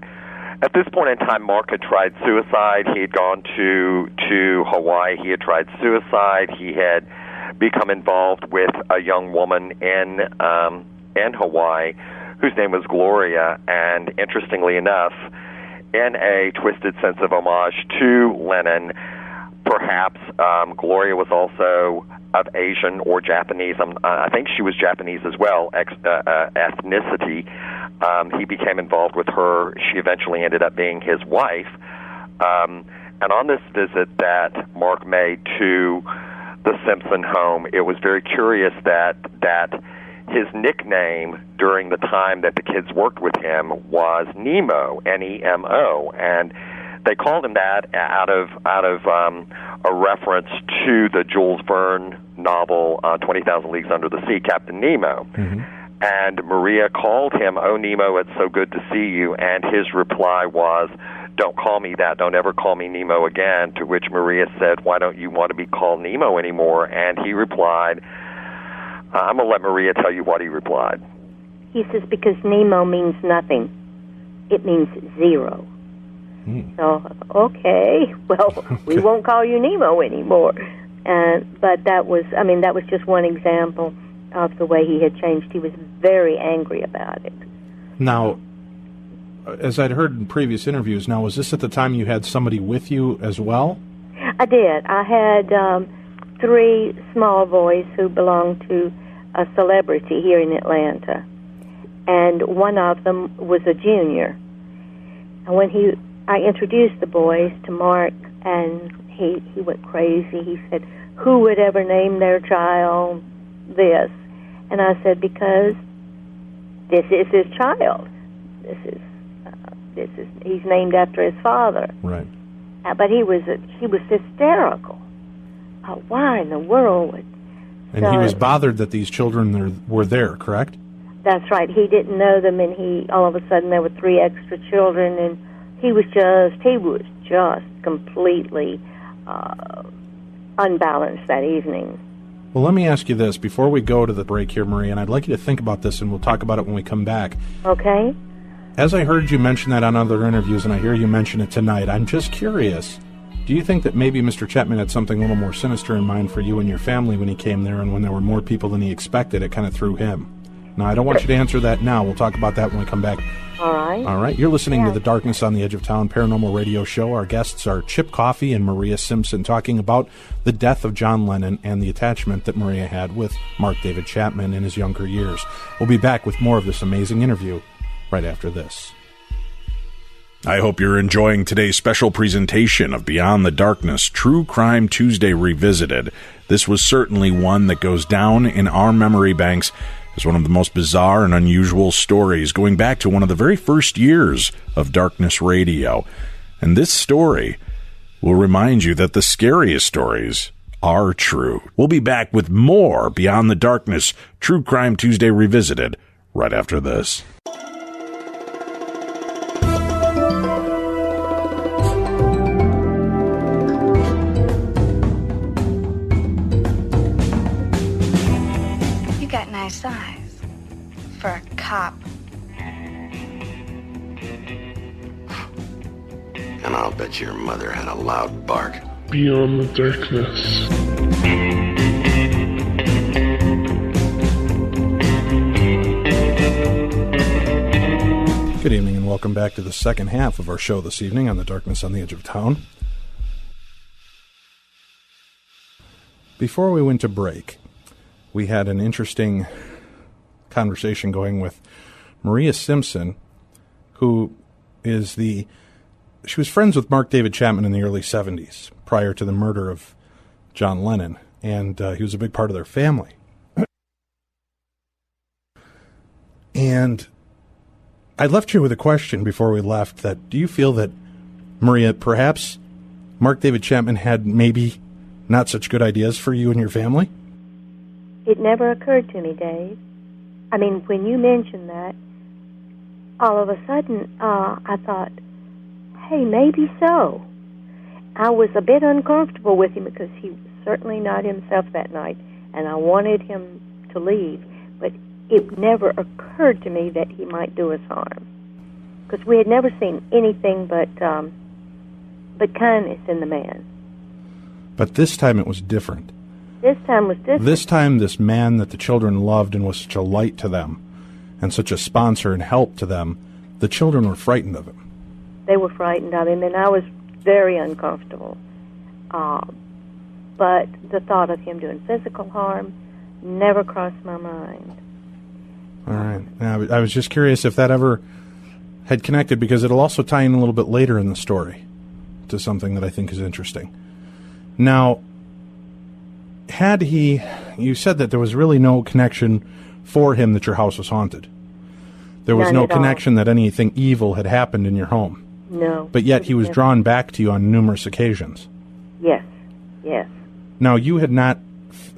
at this point in time, Mark had tried suicide. He had gone to Hawaii. He had tried suicide. He had become involved with a young woman in Hawaii whose name was Gloria. And interestingly enough, in a twisted sense of homage to Lennon. Perhaps Gloria was also of Asian or Japanese. I think she was Japanese as well, ethnicity. He became involved with her. She eventually ended up being his wife. And on this visit that Mark made to the Simpson home, it was very curious that his nickname during the time that the kids worked with him was Nemo, N-E-M-O, and they called him that out of a reference to the Jules Verne novel 20,000 Leagues Under the Sea, Captain Nemo. Mm-hmm. And Maria called him, "Oh, Nemo, it's so good to see you," and his reply was, "Don't call me that. Don't ever call me Nemo again," to which Maria said, "Why don't you want to be called Nemo anymore?" And he replied, I'm going to let Maria tell you what he replied. He says, because Nemo means nothing. It means zero. So, okay, well, we won't call you Nemo anymore. But that was just one example of the way he had changed. He was very angry about it. Now, as I'd heard in previous interviews, now, was this at the time you had somebody with you as well? I did. I had 3 small boys who belonged to a celebrity here in Atlanta. And one of them was a junior. And when I introduced the boys to Mark, and he went crazy. He said, "Who would ever name their child this?" And I said, "Because this is his child. He's named after his father." Right. But he was hysterical. Why in the world would? And he was bothered that these children were there, correct? That's right. He didn't know them, and all of a sudden there were 3 extra children, and he was just completely unbalanced that evening. Well, let me ask you this before we go to the break here, Marie, and I'd like you to think about this, and we'll talk about it when we come back. Okay. As I heard you mention that on other interviews, and I hear you mention it tonight, I'm just curious. Do you think that maybe Mr. Chapman had something a little more sinister in mind for you and your family when he came there, and when there were more people than he expected, it kind of threw him? Now, I don't want you to answer that now. We'll talk about that when we come back. All right. All right. You're listening to the Darkness on the Edge of Town Paranormal Radio Show. Our guests are Chip Coffey and Maria Simpson, talking about the death of John Lennon and the attachment that Maria had with Mark David Chapman in his younger years. We'll be back with more of this amazing interview right after this. I hope you're enjoying today's special presentation of Beyond the Darkness, True Crime Tuesday Revisited. This was certainly one that goes down in our memory banks as one of the most bizarre and unusual stories, going back to one of the very first years of Darkness Radio. And this story will remind you that the scariest stories are true. We'll be back with more Beyond the Darkness, True Crime Tuesday Revisited right after this. Nice eyes for a cop. And I'll bet your mother had a loud bark. Beyond the Darkness. Good evening and welcome back to the second half of our show this evening on the Darkness on the Edge of Town. Before we went to break, we had an interesting conversation going with Maria Simpson, who she was friends with Mark David Chapman in the early 70s, prior to the murder of John Lennon, and he was a big part of their family. And I left you with a question before we left, that do you feel that, Maria, perhaps Mark David Chapman had maybe not such good ideas for you and your family? It never occurred to me, Dave. I mean, when you mentioned that, all of a sudden, I thought, hey, maybe so. I was a bit uncomfortable with him because he was certainly not himself that night, and I wanted him to leave. But it never occurred to me that he might do us harm, because we had never seen anything but kindness in the man. But this time it was different. This time was different. This time, this man that the children loved and was such a light to them, and such a sponsor and help to them, the children were frightened of him. they were frightened of him, and I was very uncomfortable. But the thought of him doing physical harm never crossed my mind. All right. Now, I was just curious if that ever had connected, because it'll also tie in a little bit later in the story to something that I think is interesting. Now, you said that there was really no connection for him that your house was haunted. There was no connection that anything evil had happened in your home. No. But yet he was drawn back to you on numerous occasions. Yes. Now, you had not...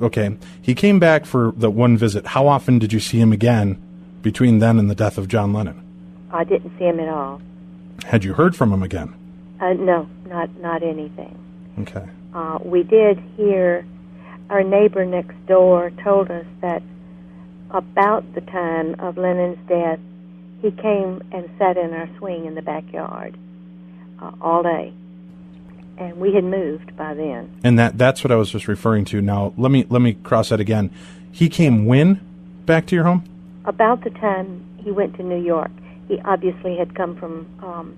Okay, he came back for the one visit. How often did you see him again between then and the death of John Lennon? I didn't see him at all. Had you heard from him again? No, not anything. Okay. We did hear... Our neighbor next door told us that about the time of Lennon's death, he came and sat in our swing in the backyard all day. And we had moved by then. And that's what I was just referring to. Now, let me cross that again. He came when back to your home? About the time he went to New York. He obviously had come from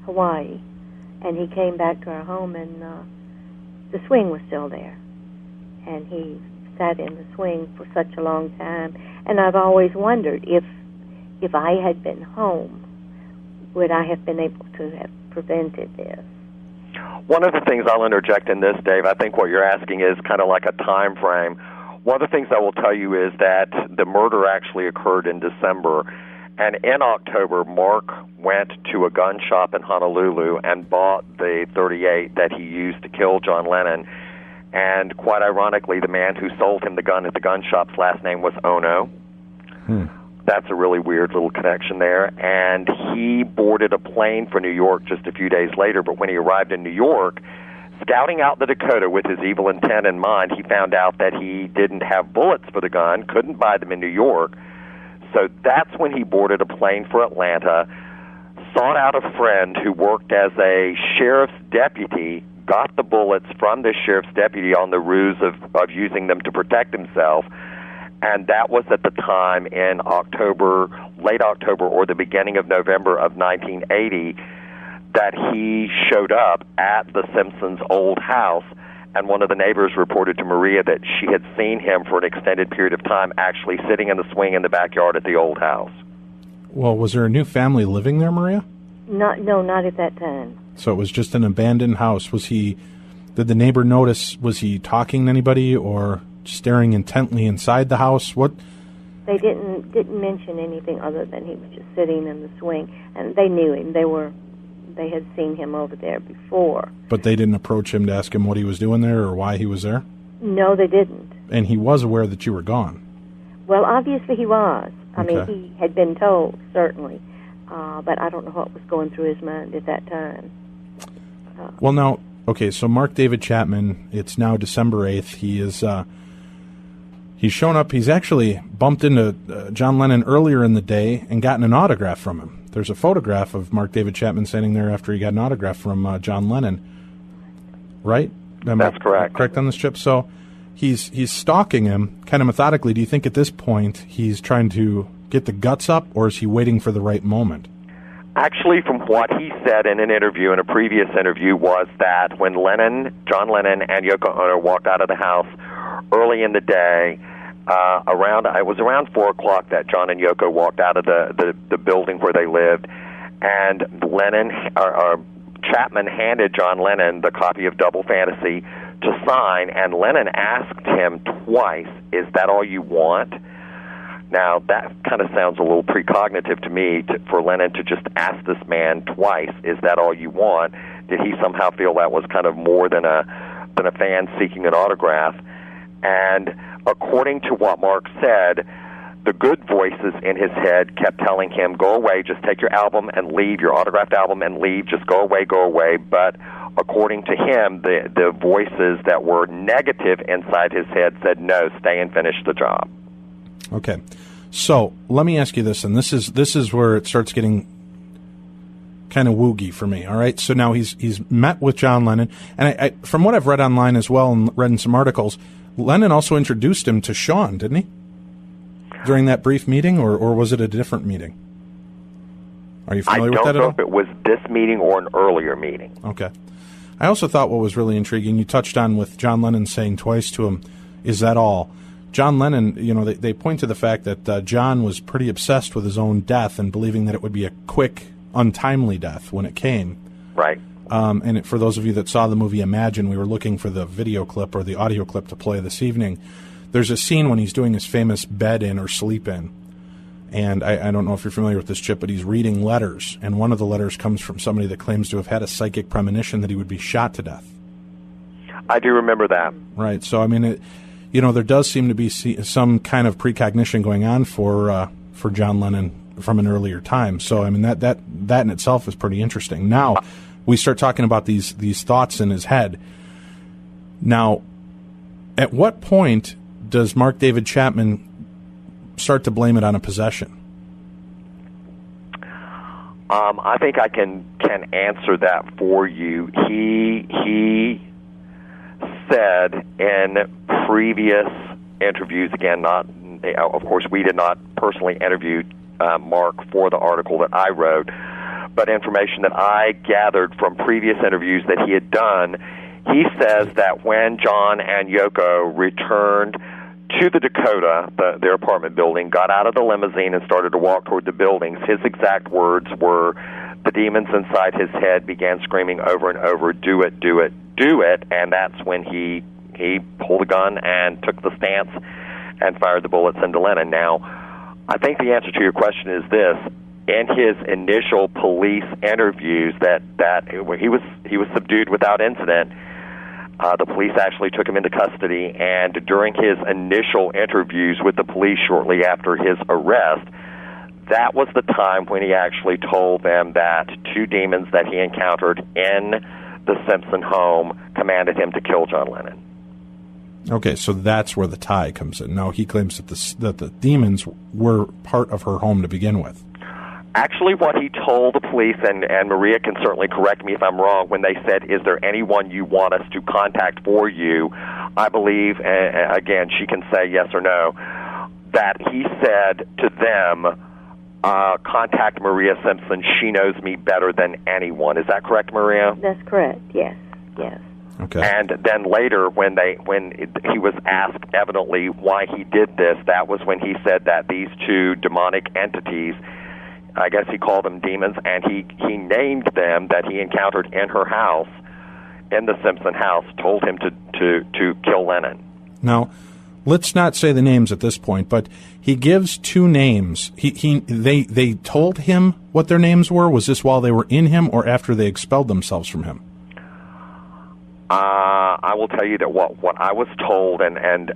Hawaii, and he came back to our home, and the swing was still there. And he sat in the swing for such a long time. And I've always wondered if I had been home, would I have been able to have prevented this? One of the things I'll interject in this, Dave, I think what you're asking is kind of like a time frame. One of the things I will tell you is that the murder actually occurred in December. And in October, Mark went to a gun shop in Honolulu and bought the .38 that he used to kill John Lennon. And quite ironically, the man who sold him the gun at the gun shop's last name was Ono. That's a really weird little connection there. And he boarded a plane for New York just a few days later, but when he arrived in New York, scouting out the Dakota with his evil intent in mind, he found out that he didn't have bullets for the gun, couldn't buy them in New York. So that's when he boarded a plane for Atlanta, sought out a friend who worked as a sheriff's deputy, got the bullets from the sheriff's deputy on the ruse of using them to protect himself. And that was at the time in October, late October or the beginning of November of 1980, that he showed up at the Simpsons' old house. And one of the neighbors reported to Maria that she had seen him for an extended period of time actually sitting in the swing in the backyard at the old house. Well, was there a new family living there, Maria? No, not at that time. So it was just an abandoned house. Did the neighbor notice, was he talking to anybody or staring intently inside the house? What? They didn't mention anything other than he was just sitting in the swing, and they knew him. They had seen him over there before. But they didn't approach him to ask him what he was doing there or why he was there? No, they didn't. And he was aware that you were gone? Well, obviously he was. I Okay. mean, he had been told, certainly. But I don't know what was going through his mind at that time. Well, now, okay, so Mark David Chapman, it's now December 8th. He's shown up. He's actually bumped into John Lennon earlier in the day and gotten an autograph from him. There's a photograph of Mark David Chapman standing there after he got an autograph from John Lennon. Right? That's correct. Correct on this, Chip? So he's stalking him kind of methodically. Do you think at this point he's trying to get the guts up, or is he waiting for the right moment? Actually, from what he said in a previous interview, was that when John Lennon and Yoko Ono walked out of the house early in the day, it was around 4 o'clock that John and Yoko walked out of the building where they lived, and Chapman handed John Lennon the copy of Double Fantasy to sign, and Lennon asked him twice, "Is that all you want?" Now, that kind of sounds a little precognitive to me, for Lennon to just ask this man twice, "Is that all you want?" Did he somehow feel that was kind of more than a fan seeking an autograph? And according to what Mark said, the good voices in his head kept telling him, "Go away, just take your album and leave, your autographed album and leave, just go away, go away." But according to him, the voices that were negative inside his head said, "No, stay and finish the job." Okay, so let me ask you this, and this is where it starts getting kind of woogie for me. All right, so now he's met with John Lennon, and I from what I've read online as well and read in some articles, Lennon also introduced him to Sean, didn't he? During that brief meeting, or was it a different meeting? Are you familiar with that at all? I don't know if it was this meeting or an earlier meeting. Okay. I also thought what was really intriguing, you touched on with John Lennon saying twice to him, "Is that all?" John Lennon, they point to the fact that John was pretty obsessed with his own death and believing that it would be a quick, untimely death when it came. Right. And for those of you that saw the movie Imagine, we were looking for the video clip or the audio clip to play this evening. There's a scene when he's doing his famous bed in or sleep in. And I don't know if you're familiar with this, Chip, but he's reading letters. And one of the letters comes from somebody that claims to have had a psychic premonition that he would be shot to death. I do remember that. Right. So, I mean, there does seem to be some kind of precognition going on for John Lennon from an earlier time. So, I mean, that in itself is pretty interesting. Now, we start talking about these thoughts in his head. Now, at what point does Mark David Chapman start to blame it on a possession? I think I can answer that for you. He said in previous interviews, again, of course, we did not personally interview Mark for the article that I wrote, but information that I gathered from previous interviews that he had done, he says that when John and Yoko returned to the Dakota, their apartment building, got out of the limousine and started to walk toward the buildings, his exact words were, the demons inside his head began screaming over and over, "Do it, do it, do it," and that's when he pulled a gun and took the stance and fired the bullets into Lennon. Now, I think the answer to your question is this. In his initial police interviews that he was subdued without incident, the police actually took him into custody, and during his initial interviews with the police shortly after his arrest, that was the time when he actually told them that two demons that he encountered in the Simpson home commanded him to kill John Lennon. Okay, so that's where the tie comes in. Now, he claims that the demons were part of her home to begin with. Actually, what he told the police, and Maria can certainly correct me if I'm wrong, when they said, "Is there anyone you want us to contact for you?" I believe, again, she can say yes or no, that he said to them, contact Maria Simpson. She knows me better than anyone. Is that correct, Maria? That's correct, yes. Okay. And then later, when he was asked evidently why he did this, that was when he said that these two demonic entities, I guess he called them demons, and he named them that he encountered in her house, in the Simpson house, told him to kill Lennon. Now, let's not say the names at this point, but he gives two names. They told him what their names were. Was this while they were in him or after they expelled themselves from him? I will tell you that what I was told and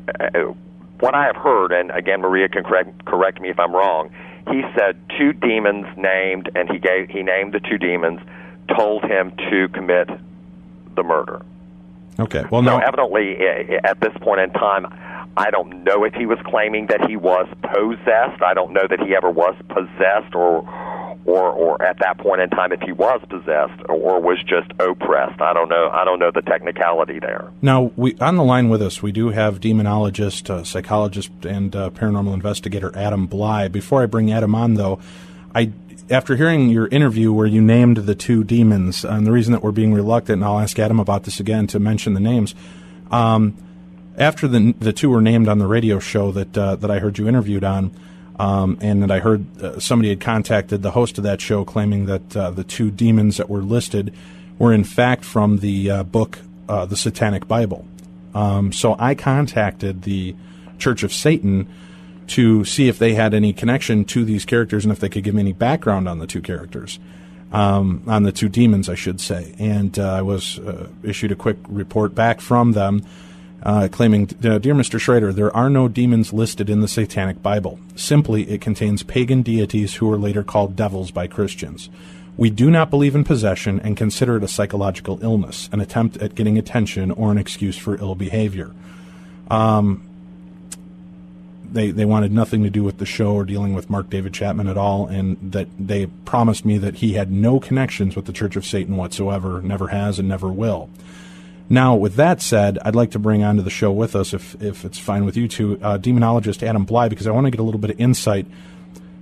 what I have heard, and again, Maria can correct me if I'm wrong, he said two demons named, and he named the two demons, told him to commit the murder. Okay. Well, so evidently, at this point in time, I don't know if he was claiming that he was possessed. I don't know that he ever was possessed, or at that point in time, if he was possessed or was just oppressed. I don't know. I don't know the technicality there. Now, on the line with us, we do have demonologist, psychologist, and paranormal investigator Adam Bly. Before I bring Adam on, though, after hearing your interview where you named the two demons, and the reason that we're being reluctant, and I'll ask Adam about this again to mention the names, after the two were named on the radio show that I heard you interviewed on, and that I heard somebody had contacted the host of that show claiming that the two demons that were listed were in fact from the book, the Satanic Bible. So I contacted the Church of Satan to see if they had any connection to these characters and if they could give me any background on the two characters, on the two demons, I should say. And I was issued a quick report back from them claiming, Dear Mr. Schrader, there are no demons listed in the Satanic Bible. Simply, it contains pagan deities who were later called devils by Christians. We do not believe in possession and consider it a psychological illness, an attempt at getting attention or an excuse for ill behavior. They wanted nothing to do with the show or dealing with Mark David Chapman at all, and that they promised me that he had no connections with the Church of Satan whatsoever, never has and never will. Now, with that said, I'd like to bring onto the show with us, if it's fine with you two, demonologist Adam Bly, because I want to get a little bit of insight.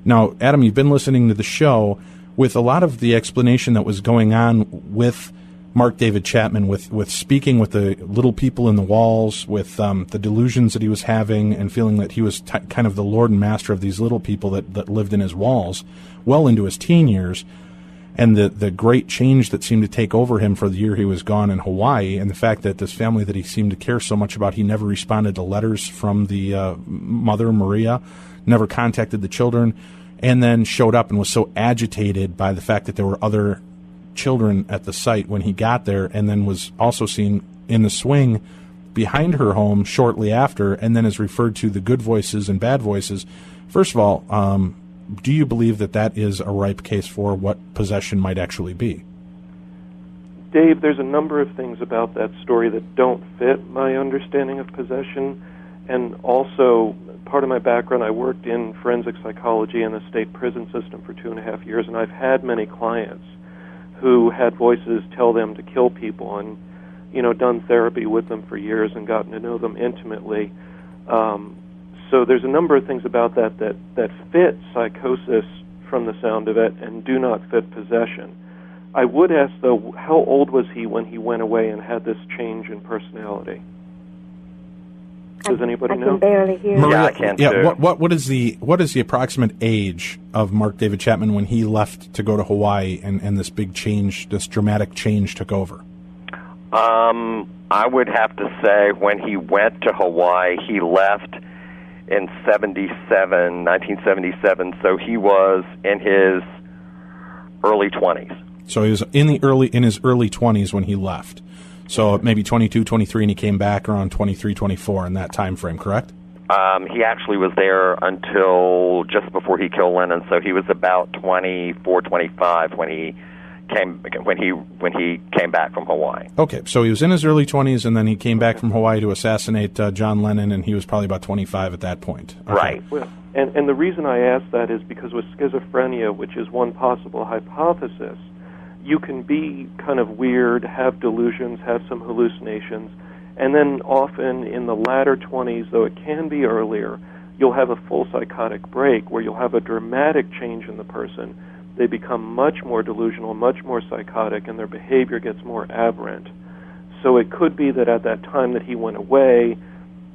Now, Adam, you've been listening to the show. with a lot of the explanation that was going on with Mark David Chapman, with speaking with the little people in the walls, with the delusions that he was having, and feeling that he was kind of the lord and master of these little people that lived in his walls well into his teen years, and the great change that seemed to take over him for the year he was gone in Hawaii, and the fact that this family that he seemed to care so much about, he never responded to letters from the mother, Maria, never contacted the children, and then showed up and was so agitated by the fact that there were other children at the site when he got there, and then was also seen in the swing behind her home shortly after, and then is referred to the good voices and bad voices. First of all, do you believe that is a ripe case for what possession might actually be? Dave, there's a number of things about that story that don't fit my understanding of possession, and also part of my background, I worked in forensic psychology in the state prison system for 2.5 years, and I've had many clients who had voices tell them to kill people, and done therapy with them for years and gotten to know them intimately. So there's a number of things about that fit psychosis from the sound of it and do not fit possession. I would ask, though, how old was he when he went away and had this change in personality? Does anybody know? I can barely hear. Maria, I can too. What is the approximate age of Mark David Chapman when he left to go to Hawaii and this big change, this dramatic change took over? I would have to say when he went to Hawaii, he left in 1977, so he was in his early 20s. So he was in his early 20s when he left. So maybe 22, 23, and he came back around 23, 24 in that time frame, correct? He actually was there until just before he killed Lennon, so he was about 24, 25 when he came back from Hawaii. Okay, so he was in his early 20s, and then he came back from Hawaii to assassinate John Lennon, and he was probably about 25 at that point. Okay. Right. Well, and the reason I ask that is because with schizophrenia, which is one possible hypothesis, you can be kind of weird, have delusions, have some hallucinations, and then often in the latter 20s, though it can be earlier, you'll have a full psychotic break where you'll have a dramatic change in the person. They become much more delusional, much more psychotic, and their behavior gets more aberrant. So it could be that at that time that he went away,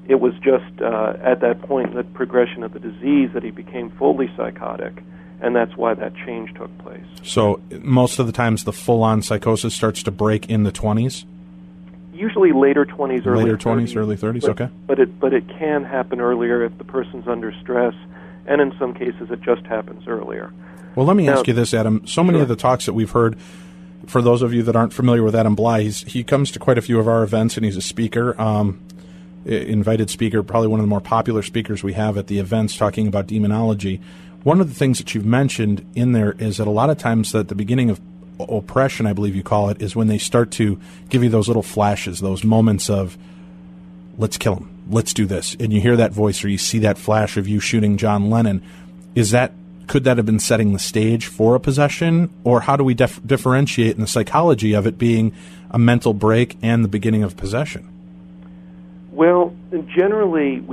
it was just at that point in the progression of the disease that he became fully psychotic, and that's why that change took place. So most of the times the full-on psychosis starts to break in the 20s? Usually later 20s, early 30s. Later 20s, early 30s, okay. But it can happen earlier if the person's under stress, and in some cases it just happens earlier. Well, let me ask you this, Adam. So many of the talks that we've heard, for those of you that aren't familiar with Adam Bly, he comes to quite a few of our events, and he's a speaker, invited speaker, probably one of the more popular speakers we have at the events talking about demonology. One of the things that you've mentioned in there is that a lot of times at the beginning of oppression, I believe you call it, is when they start to give you those little flashes, those moments of, let's kill him, let's do this. And you hear that voice or you see that flash of you shooting John Lennon. Could that have been setting the stage for a possession? Or how do we differentiate in the psychology of it being a mental break and the beginning of possession? Well, generally,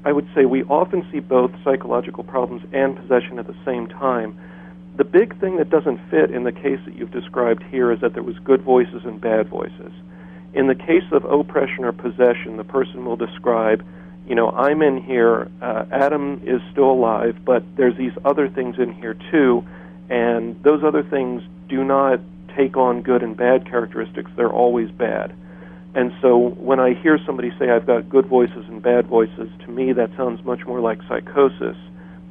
I would say we often see both psychological problems and possession at the same time. The big thing that doesn't fit in the case that you've described here is that there was good voices and bad voices. In the case of oppression or possession, the person will describe, I'm in here, Adam is still alive, but there's these other things in here too, and those other things do not take on good and bad characteristics, they're always bad. And so when I hear somebody say, I've got good voices and bad voices, to me that sounds much more like psychosis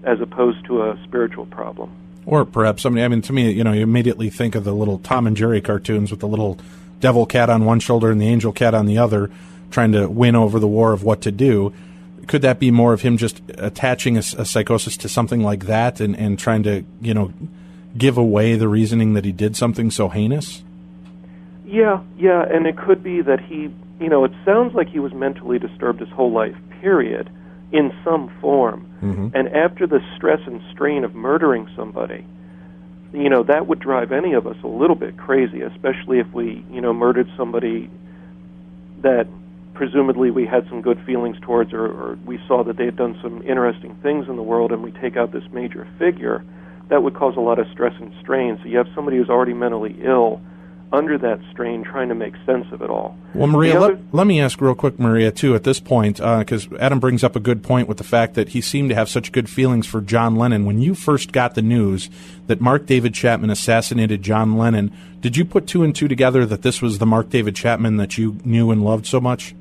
as opposed to a spiritual problem. Or perhaps to me, you immediately think of the little Tom and Jerry cartoons with the little devil cat on one shoulder and the angel cat on the other, trying to win over the war of what to do. Could that be more of him just attaching a psychosis to something like that and trying to, give away the reasoning that he did something so heinous? Yeah, and it could be that he, it sounds like he was mentally disturbed his whole life, period, in some form. Mm-hmm. And after the stress and strain of murdering somebody, that would drive any of us a little bit crazy, especially if we, murdered somebody that presumably we had some good feelings towards, or we saw that they had done some interesting things in the world, and we take out this major figure. that would cause a lot of stress and strain. So you have somebody who's already mentally ill under that strain trying to make sense of it all. Well, Maria, let me ask real quick, Maria, too, at this point, because Adam brings up a good point with the fact that he seemed to have such good feelings for John Lennon. When you first got the news that Mark David Chapman assassinated John Lennon, did you put two and two together that this was the Mark David Chapman that you knew and loved so much?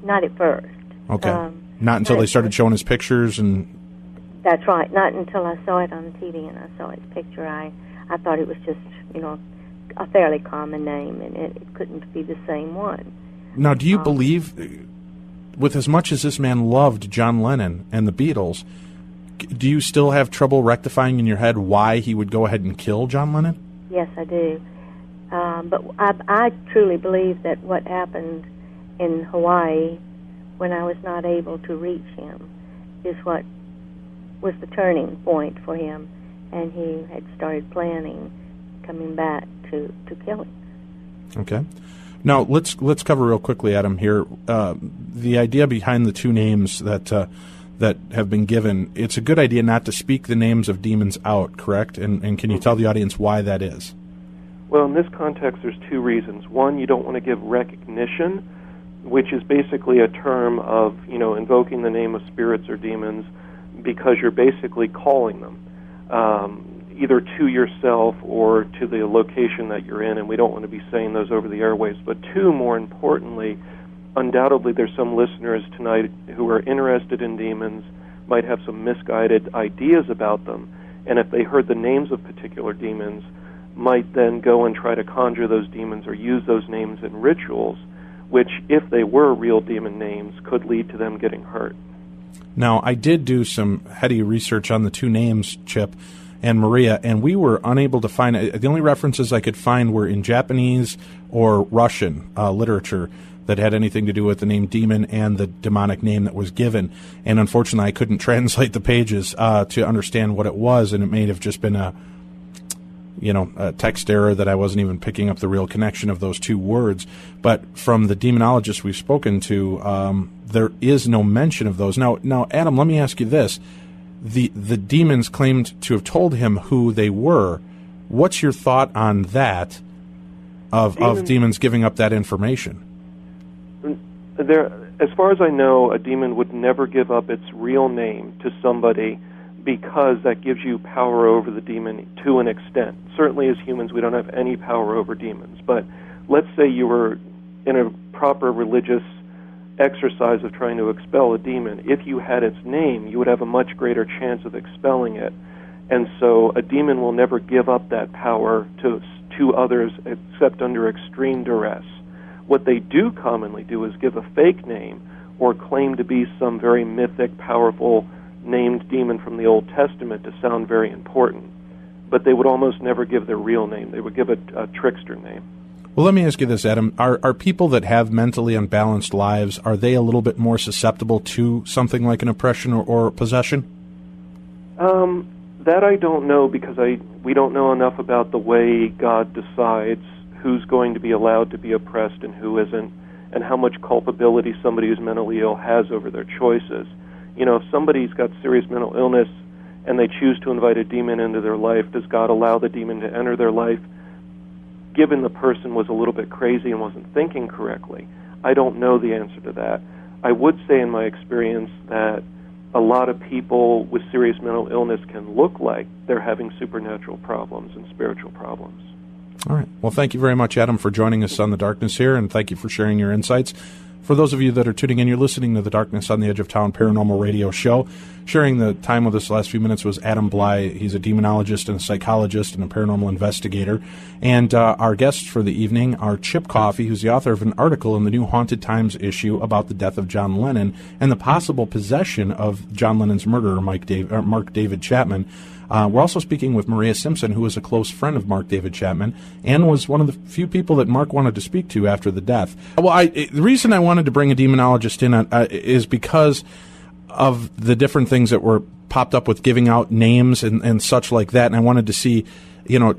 Not at first. Okay. Not until they started showing his pictures and... That's right. Not until I saw it on TV and I saw his picture. I thought it was just, a fairly common name, and it couldn't be the same one. Now, do you believe, with as much as this man loved John Lennon and the Beatles, do you still have trouble rectifying in your head why he would go ahead and kill John Lennon? Yes, I do. But I truly believe that what happened in Hawaii when I was not able to reach him is what was the turning point for him, and he had started planning coming back to kill him. Okay. Now, let's cover real quickly, Adam, here, the idea behind the two names that have been given. It's a good idea not to speak the names of demons out, correct? And can you tell the audience why that is? Well, in this context, there's two reasons. One, you don't want to give recognition, which is basically a term of, invoking the name of spirits or demons because you're basically calling them. Either to yourself or to the location that you're in, and we don't want to be saying those over the airwaves. But two, more importantly, undoubtedly there's some listeners tonight who are interested in demons, might have some misguided ideas about them, and if they heard the names of particular demons, might then go and try to conjure those demons or use those names in rituals, which, if they were real demon names, could lead to them getting hurt. Now, I did do some heady research on the two names, Chip and Maria, and we were unable to find the only references I could find were in Japanese or Russian literature that had anything to do with the name demon and the demonic name that was given. And unfortunately, I couldn't translate the pages to understand what it was, and it may have just been a text error that I wasn't even picking up the real connection of those two words. But from the demonologists we've spoken to, there is no mention of those. Now, Adam, let me ask you this. The demons claimed to have told him who they were. What's your thought on that, of demons giving up that information? As far as I know, a demon would never give up its real name to somebody because that gives you power over the demon to an extent. Certainly as humans, we don't have any power over demons. But let's say you were in a proper religious exercise of trying to expel a demon. If you had its name, you would have a much greater chance of expelling it. And so a demon will never give up that power to others except under extreme duress. What they do commonly do is give a fake name or claim to be some very mythic, powerful named demon from the Old Testament to sound very important. But they would almost never give their real name. They would give a trickster name. Well, let me ask you this, Adam. Are people that have mentally unbalanced lives, are they a little bit more susceptible to something like an oppression or possession? That I don't know, because we don't know enough about the way God decides who's going to be allowed to be oppressed and who isn't, and how much culpability somebody who's mentally ill has over their choices. If somebody's got serious mental illness and they choose to invite a demon into their life, does God allow the demon to enter their life, given the person was a little bit crazy and wasn't thinking correctly? I don't know the answer to that. I would say in my experience that a lot of people with serious mental illness can look like they're having supernatural problems and spiritual problems. All right. Well, thank you very much, Adam, for joining us on The Darkness here, and thank you for sharing your insights. For those of you that are tuning in, you're listening to the Darkness on the Edge of Town Paranormal Radio Show. Sharing the time with us the last few minutes was Adam Bly. He's a demonologist and a psychologist and a paranormal investigator. And our guests for the evening are Chip Coffey, who's the author of an article in the new Haunted Times issue about the death of John Lennon and the possible possession of John Lennon's murderer, Mark David Chapman. We're also speaking with Maria Simpson, who was a close friend of Mark David Chapman and was one of the few people that Mark wanted to speak to after the death. Well, the reason I wanted to bring a demonologist in is because of the different things that were popped up with giving out names and such like that, and I wanted to see,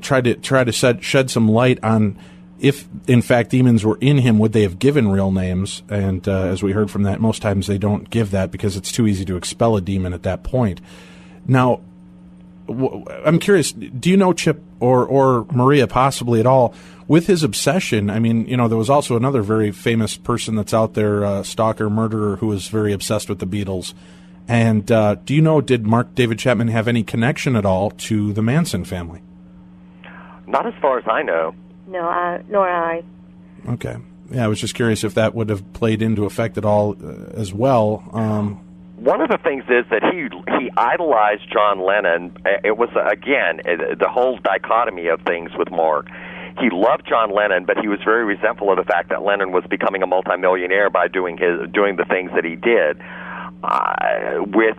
try to shed some light on if, in fact, demons were in him, would they have given real names? And as we heard from that, most times they don't give that because it's too easy to expel a demon at that point. Now, I'm curious, do you know Chip or Maria possibly at all with his obsession? I mean, there was also another very famous person that's out there, stalker, murderer, who was very obsessed with the Beatles. And do you know, did Mark David Chapman have any connection at all to the Manson family? Not as far as I know. No, nor I. Okay. Yeah, I was just curious if that would have played into effect at all as well. One of the things is that he idolized John Lennon. It was, again, the whole dichotomy of things with Mark. He loved John Lennon, but he was very resentful of the fact that Lennon was becoming a multimillionaire by doing the things that he did, with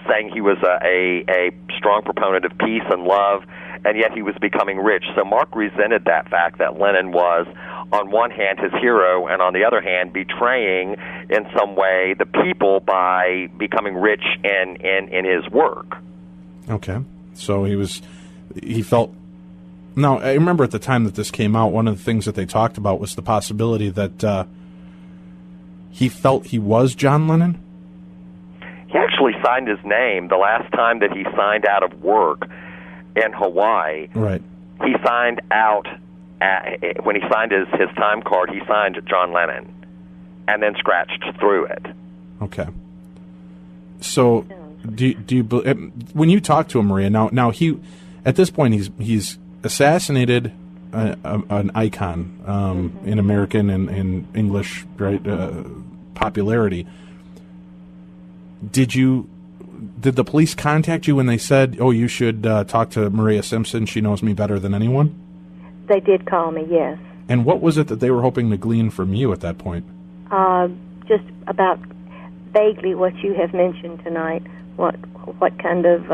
saying he was a strong proponent of peace and love, and yet he was becoming rich. So Mark resented that fact that Lennon was, on one hand, his hero, and on the other hand, betraying in some way the people by becoming rich in his work. Okay. So he felt... Now, I remember at the time that this came out, one of the things that they talked about was the possibility that he felt he was John Lennon. He actually signed his name the last time that he signed out of work in Hawaii. Right. He signed out, when he signed his time card, he signed John Lennon and then scratched through it. Okay. So, do you when you talk to him, Maria? Now he, at this point, he's assassinated an icon in American and English popularity. Did the police contact you when they said, "Oh, you should talk to Maria Simpson. She knows me better than anyone"? They did call me, yes. And what was it that they were hoping to glean from you at that point? Just about vaguely what you have mentioned tonight. What kind of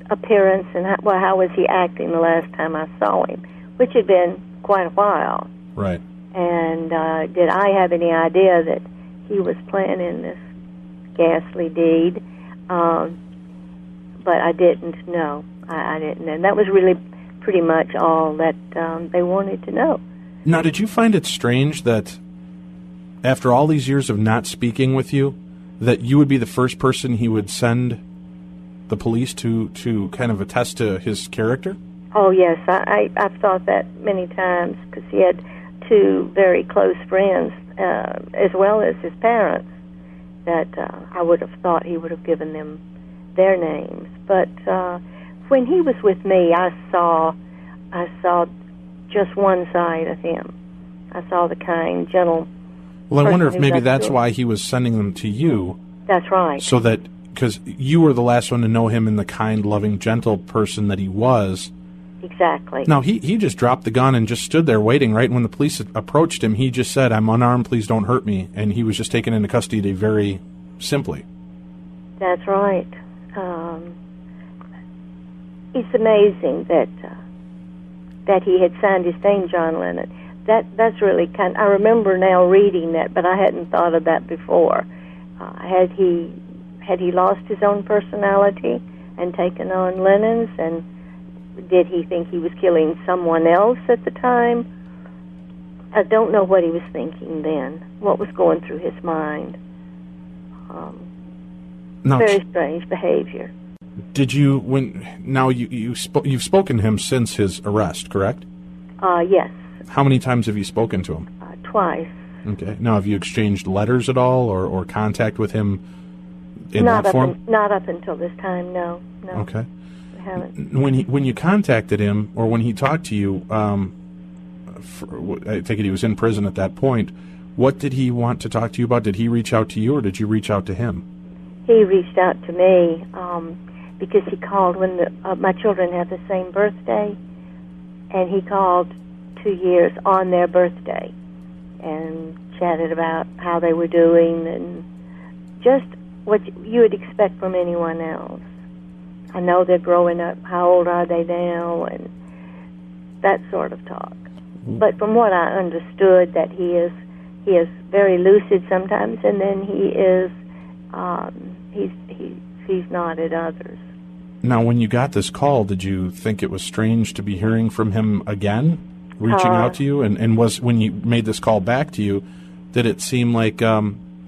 appearance and how was he acting the last time I saw him, which had been quite a while. Right. And did I have any idea that he was planning this ghastly deed? But I didn't know. I didn't. And that was really pretty much all that they wanted to know. Now, did you find it strange that after all these years of not speaking with you, that you would be the first person he would send the police to kind of attest to his character? Oh, yes. I've thought that many times because he had two very close friends, as well as his parents, that I would have thought he would have given them their names. But when he was with me, I saw just one side of him. I saw the kind, gentle. Well, I wonder if maybe that's why he was sending them to you. That's right. So that, because you were the last one to know him in the kind, loving, gentle person that he was. Exactly. Now, he just dropped the gun and just stood there waiting, right? When the police approached him, he just said, "I'm unarmed, please don't hurt me." And he was just taken into custody very simply. That's right. It's amazing that he had signed his name, John Lennon. That's really kind. I remember now reading that, but I hadn't thought of that before. Had he lost his own personality and taken on Lennon's, and did he think he was killing someone else at the time? I don't know what he was thinking then. What was going through his mind? Very strange behavior. Did you you've spoken to him since his arrest, correct? Yes. How many times have you spoken to him? Twice. Okay. Now, have you exchanged letters at all, or contact with him in that form? Not up until this time, no. Okay. I haven't. When you contacted him, or when he talked to you, I take it he was in prison at that point. What did he want to talk to you about? Did he reach out to you, or did you reach out to him? He reached out to me because he called when my children had the same birthday, and he called 2 years on their birthday and chatted about how they were doing and just what you would expect from anyone else. I know they're growing up. How old are they now? And that sort of talk. But from what I understood, that he is very lucid sometimes, and then he is he's not at others. Now, when you got this call, did you think it was strange to be hearing from him again, reaching out to you? And was, when you made this call back to you, did it seem like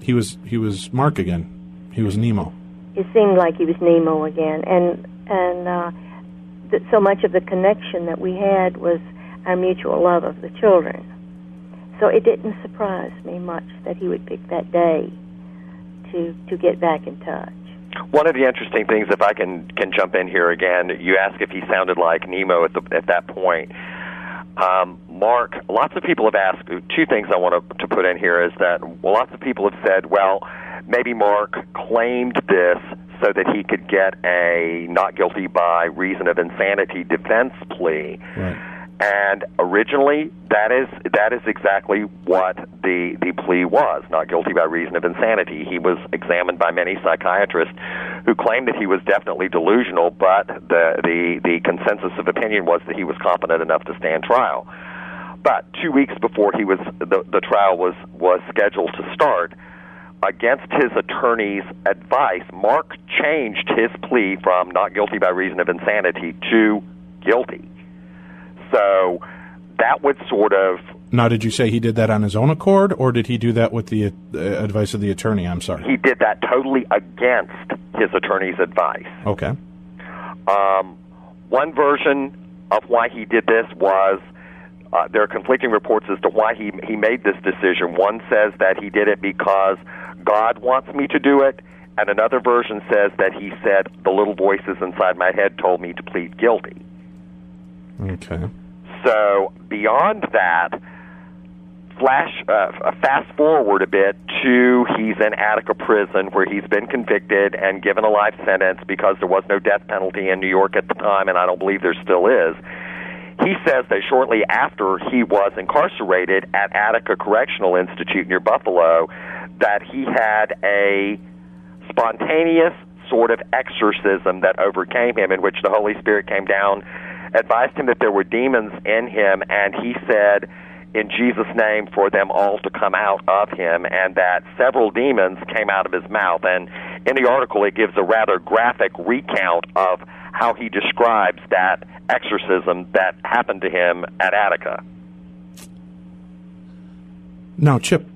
he was Mark again? He was Nemo? it seemed like he was Nemo again. And so much of the connection that we had was our mutual love of the children. So it didn't surprise me much that he would pick that day to get back in touch. One of the interesting things, if I can jump in here again, you asked if he sounded like Nemo at that point. Mark, lots of people have asked, two things I want to put in here is that lots of people have said, well, maybe Mark claimed this so that he could get a not guilty by reason of insanity defense plea. Right. And originally, that is exactly what the plea was, not guilty by reason of insanity. He was examined by many psychiatrists who claimed that he was definitely delusional, but the consensus of opinion was that he was competent enough to stand trial. But 2 weeks before the trial was scheduled to start, against his attorney's advice, Mark changed his plea from not guilty by reason of insanity to guilty. So that would sort of... Now, did you say he did that on his own accord, or did he do that with the advice of the attorney? I'm sorry. He did that totally against his attorney's advice. Okay. One version of why he did this was there are conflicting reports as to why he made this decision. One says that he did it because God wants me to do it, and another version says that he said, the little voices inside my head told me to plead guilty. Okay. So beyond that, fast forward a bit to he's in Attica prison where he's been convicted and given a life sentence because there was no death penalty in New York at the time, and I don't believe there still is. He says that shortly after he was incarcerated at Attica Correctional Institute near Buffalo, that he had a spontaneous sort of exorcism that overcame him, in which the Holy Spirit came down, advised him that there were demons in him, and he said, in Jesus' name, for them all to come out of him, and that several demons came out of his mouth. And in the article, it gives a rather graphic recount of how he describes that exorcism that happened to him at Attica. Now, Chip,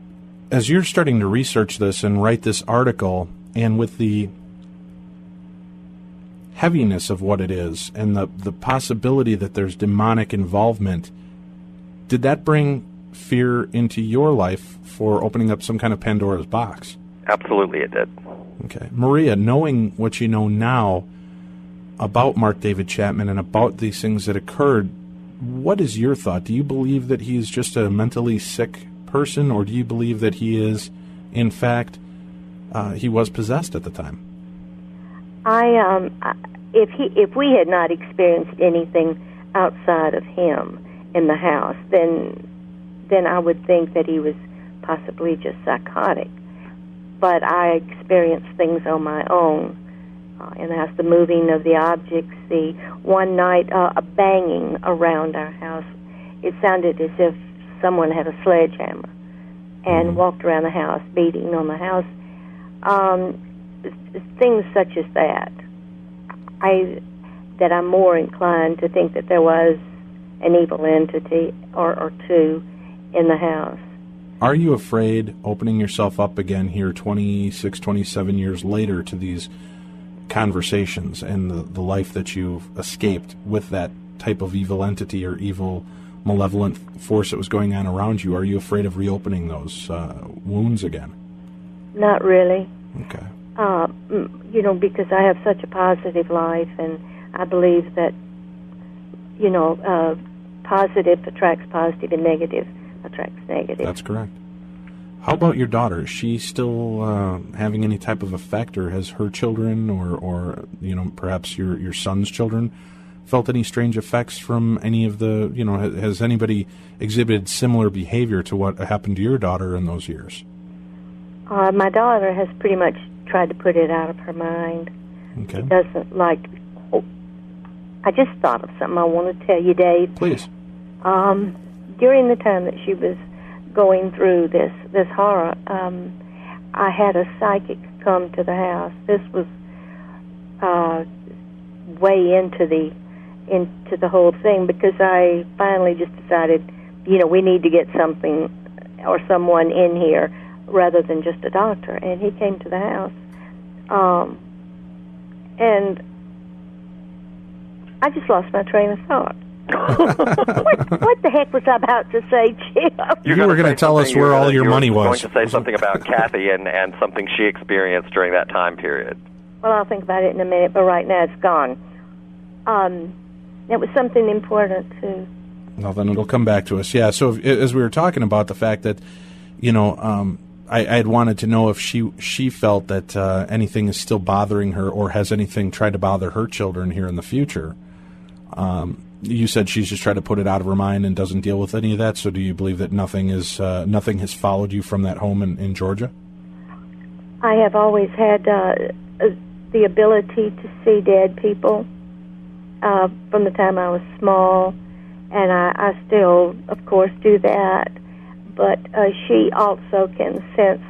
as you're starting to research this and write this article, and with the heaviness of what it is and the possibility that there's demonic involvement, did that bring fear into your life for opening up some kind of Pandora's box? Absolutely it did. Okay. Maria, knowing what you know now about Mark David Chapman and about these things that occurred, what is your thought? Do you believe that he's just a mentally sick person, or do you believe that he is, in fact, he was possessed at the time? If we had not experienced anything outside of him in the house, then I would think that he was possibly just psychotic. But I experienced things on my own in the house, the moving of the objects, the one night a banging around our house. It sounded as if someone had a sledgehammer and walked around the house, beating on the house. Things such as that. I'm more inclined to think that there was an evil entity or two in the house. Are you afraid, opening yourself up again here 26, 27 years later to these conversations and the life that you've escaped with that type of evil entity or evil malevolent force that was going on around you, are you afraid of reopening those wounds again? Not really. Okay. Because I have such a positive life, and I believe that, positive attracts positive and negative attracts negative. That's correct. How about your daughter? Is she still having any type of effect, or has her children or perhaps your son's children felt any strange effects from any of the, has anybody exhibited similar behavior to what happened to your daughter in those years? My daughter has pretty much tried to put it out of her mind. Okay. She doesn't like... I just thought of something I want to tell you, Dave. Please. During the time that she was going through this horror, I had a psychic come to the house. This was way into the whole thing, because I finally just decided, we need to get something or someone in here rather than just a doctor. And he came to the house, And I just lost my train of thought. What the heck was I about to say, Chip? You were going to tell us where all your money was. You were going to say something about Kathy and something she experienced during that time period. Well, I'll think about it in a minute, but right now it's gone. It was something important, too. Well, then it'll come back to us. Yeah, so as we were talking about the fact that, I had wanted to know if she felt that anything is still bothering her or has anything tried to bother her children here in the future. You said she's just tried to put it out of her mind and doesn't deal with any of that, so do you believe that nothing has followed you from that home in Georgia? I have always had the ability to see dead people from the time I was small, and I still, of course, do that. But she also can sense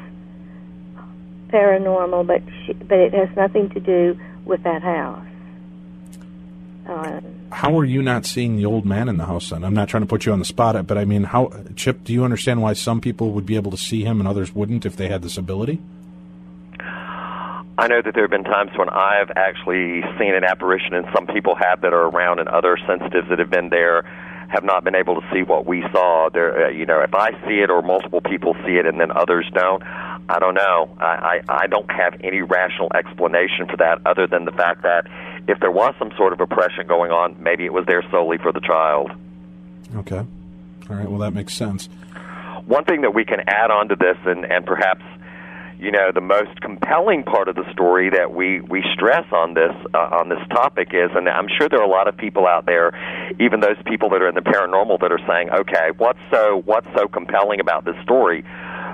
paranormal, but it has nothing to do with that house. How are you not seeing the old man in the house then? I'm not trying to put you on the spot, but I mean, Chip, do you understand why some people would be able to see him and others wouldn't if they had this ability? I know that there have been times when I've actually seen an apparition, and some people have that are around, and other sensitives that have been there have not been able to see what we saw. There, if I see it or multiple people see it and then others don't, I don't know. I don't have any rational explanation for that other than the fact that if there was some sort of oppression going on, maybe it was there solely for the child. Okay. All right, well, that makes sense. One thing that we can add on to this, and perhaps, the most compelling part of the story that we stress on this topic is, and I'm sure there are a lot of people out there, even those people that are in the paranormal, that are saying, okay, what's so compelling about this story?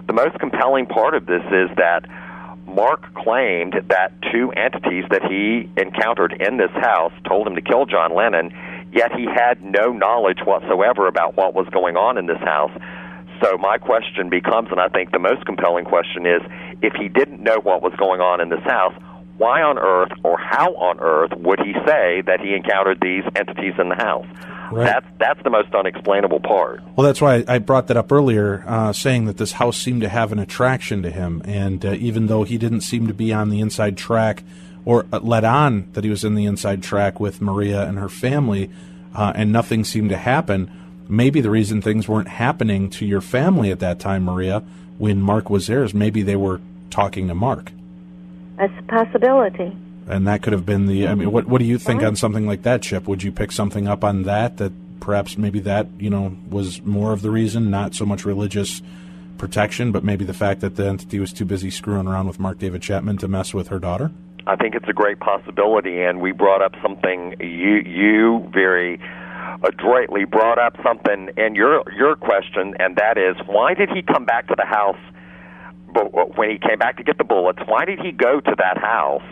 The most compelling part of this is that Mark claimed that two entities that he encountered in this house told him to kill John Lennon, yet he had no knowledge whatsoever about what was going on in this house. So my question becomes, and I think the most compelling question is, if he didn't know what was going on in this house, why on earth or how on earth would he say that he encountered these entities in the house? Right. That's the most unexplainable part. Well, that's why I brought that up earlier, saying that this house seemed to have an attraction to him, and even though he didn't seem to be on the inside track or let on that he was in the inside track with Maria and her family, and nothing seemed to happen, maybe the reason things weren't happening to your family at that time, Maria, when Mark was there, is maybe they were talking to Mark. That's a possibility. And that could have been what do you think on something like that, Chip? Would you pick something up on that perhaps maybe that, was more of the reason, not so much religious protection, but maybe the fact that the entity was too busy screwing around with Mark David Chapman to mess with her daughter? I think it's a great possibility, and we brought up something, you very adroitly brought up something in your question, and that is, why did he come back to the house when he came back to get the bullets? Why did he go to that house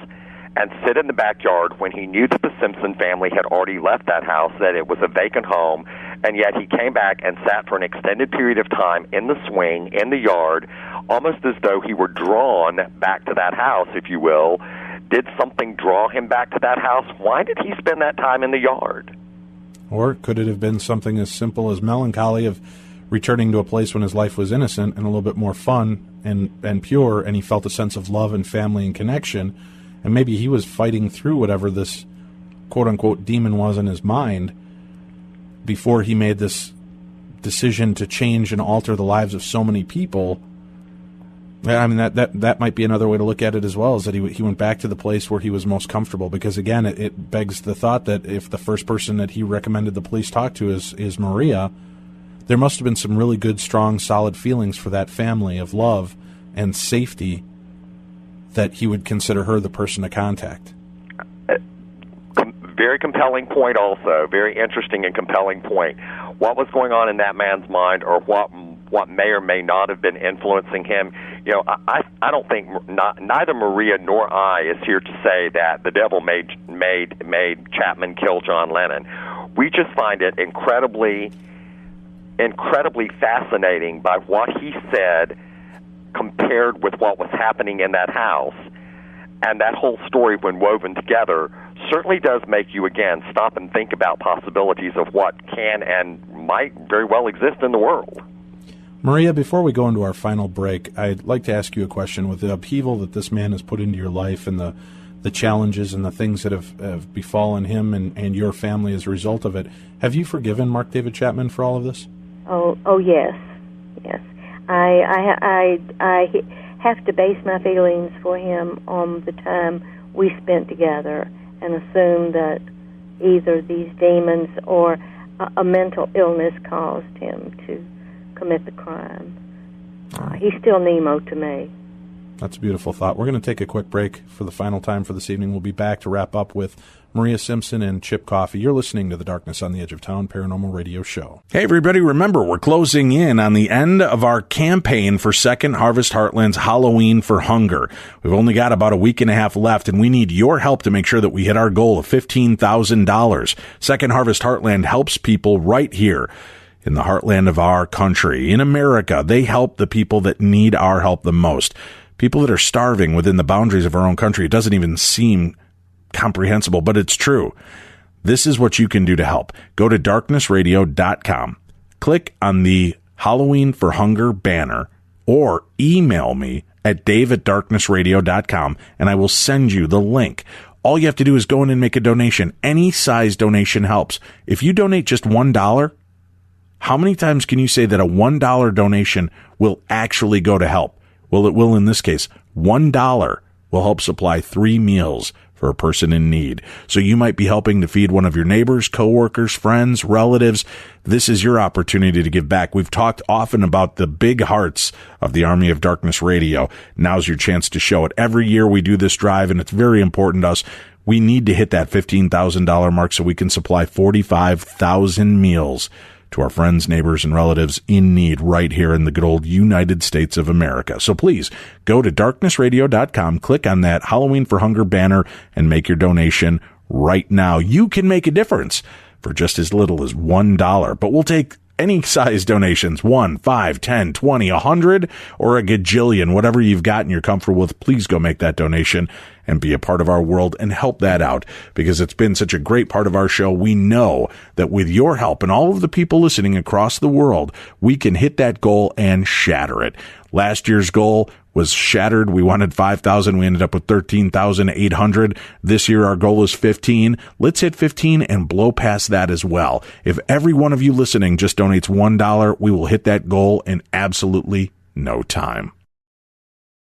and sit in the backyard when he knew that the Simpson family had already left that house, that it was a vacant home, and yet he came back and sat for an extended period of time in the swing, in the yard, almost as though he were drawn back to that house, if you will. Did something draw him back to that house? Why did he spend that time in the yard? Or could it have been something as simple as melancholy of returning to a place when his life was innocent and a little bit more fun and pure, and he felt a sense of love and family and connection, and maybe he was fighting through whatever this quote-unquote demon was in his mind before he made this decision to change and alter the lives of so many people. I mean, that might be another way to look at it as well, is that he went back to the place where he was most comfortable, because, again, it begs the thought that if the first person that he recommended the police talk to is Maria, there must have been some really good, strong, solid feelings for that family of love and safety that he would consider her the person to contact. Very compelling point also. Very interesting and compelling point. What was going on in that man's mind, or what may or may not have been influencing him? I don't think neither Maria nor I is here to say that the devil made Chapman kill John Lennon. We just find it incredibly fascinating by what he said compared with what was happening in that house. And that whole story, when woven together, certainly does make you, again, stop and think about possibilities of what can and might very well exist in the world. Maria, before we go into our final break, I'd like to ask you a question. With the upheaval that this man has put into your life and the the challenges and the things that have befallen him and your family as a result of it. Have you forgiven Mark David Chapman for all of this? Oh yes. I have to base my feelings for him on the time we spent together and assume that either these demons or a mental illness caused him to commit the crime. He's still Nemo to me. That's a beautiful thought. We're going to take a quick break for the final time for this evening. We'll be back to wrap up with Maria Simpson and Chip Coffey. You're listening to the Darkness on the Edge of Town Paranormal Radio Show. Hey, everybody, remember, we're closing in on the end of our campaign for Second Harvest Heartland's Halloween for Hunger. We've only got about a week and a half left, and we need your help to make sure that we hit our goal of $15,000. Second Harvest Heartland helps people right here in the heartland of our country. In America, they help the people that need our help the most. People that are starving within the boundaries of our own country. It doesn't even seem comprehensible, but it's true. This is what you can do to help. Go to darknessradio.com. Click on the Halloween for Hunger banner or email me at dave@darknessradio.com and I will send you the link. All you have to do is go in and make a donation. Any size donation helps. If you donate just $1, how many times can you say that a $1 donation will actually go to help? Well, it will in this case. $1 will help supply 3 meals for a person in need. So you might be helping to feed one of your neighbors, coworkers, friends, relatives. This is your opportunity to give back. We've talked often about the big hearts of the Army of Darkness Radio. Now's your chance to show it. Every year we do this drive, and it's very important to us. We need to hit that $15,000 mark so we can supply 45,000 meals to our friends, neighbors, and relatives in need right here in the good old United States of America. So please go to darknessradio.com, click on that Halloween for Hunger banner, and make your donation right now. You can make a difference for just as little as $1, but we'll take any size donations, 1, 5, 10, 20, 100, or a gajillion, whatever you've got and you're comfortable with. Please go make that donation and be a part of our world and help that out, because it's been such a great part of our show. We know that with your help and all of the people listening across the world, we can hit that goal and shatter it. Last year's goal was shattered. We wanted 5,000. We ended up with 13,800. This year, our goal is 15. Let's hit 15 and blow past that as well. If every one of you listening just donates $1, we will hit that goal in absolutely no time.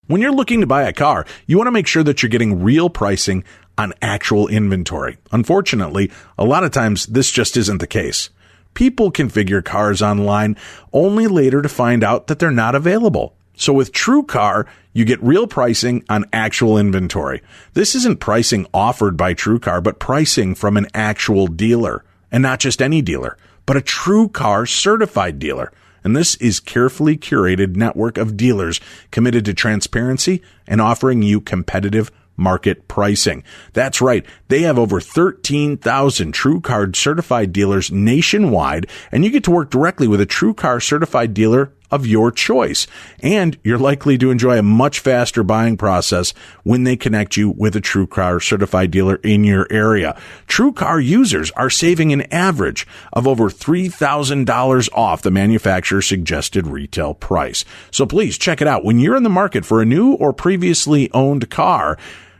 When you're looking to buy a car, you want to make sure that you're getting real pricing on actual inventory. Unfortunately, a lot of times this just isn't the case. People configure cars online only later to find out that they're not available. So with TrueCar, you get real pricing on actual inventory. This isn't pricing offered by TrueCar, but pricing from an actual dealer. And not just any dealer, but a TrueCar certified dealer. And this is carefully curated network of dealers committed to transparency and offering you competitive market pricing. That's right. They have over 13,000 TrueCar certified dealers nationwide, and you get to work directly with a TrueCar certified dealer of your choice. And you're likely to enjoy a much faster buying process when they connect you with a TrueCar certified dealer in your area. TrueCar users are saving an average of over $3,000 off the manufacturer's suggested retail price. So please check it out. When you're in the market for a new or previously owned car,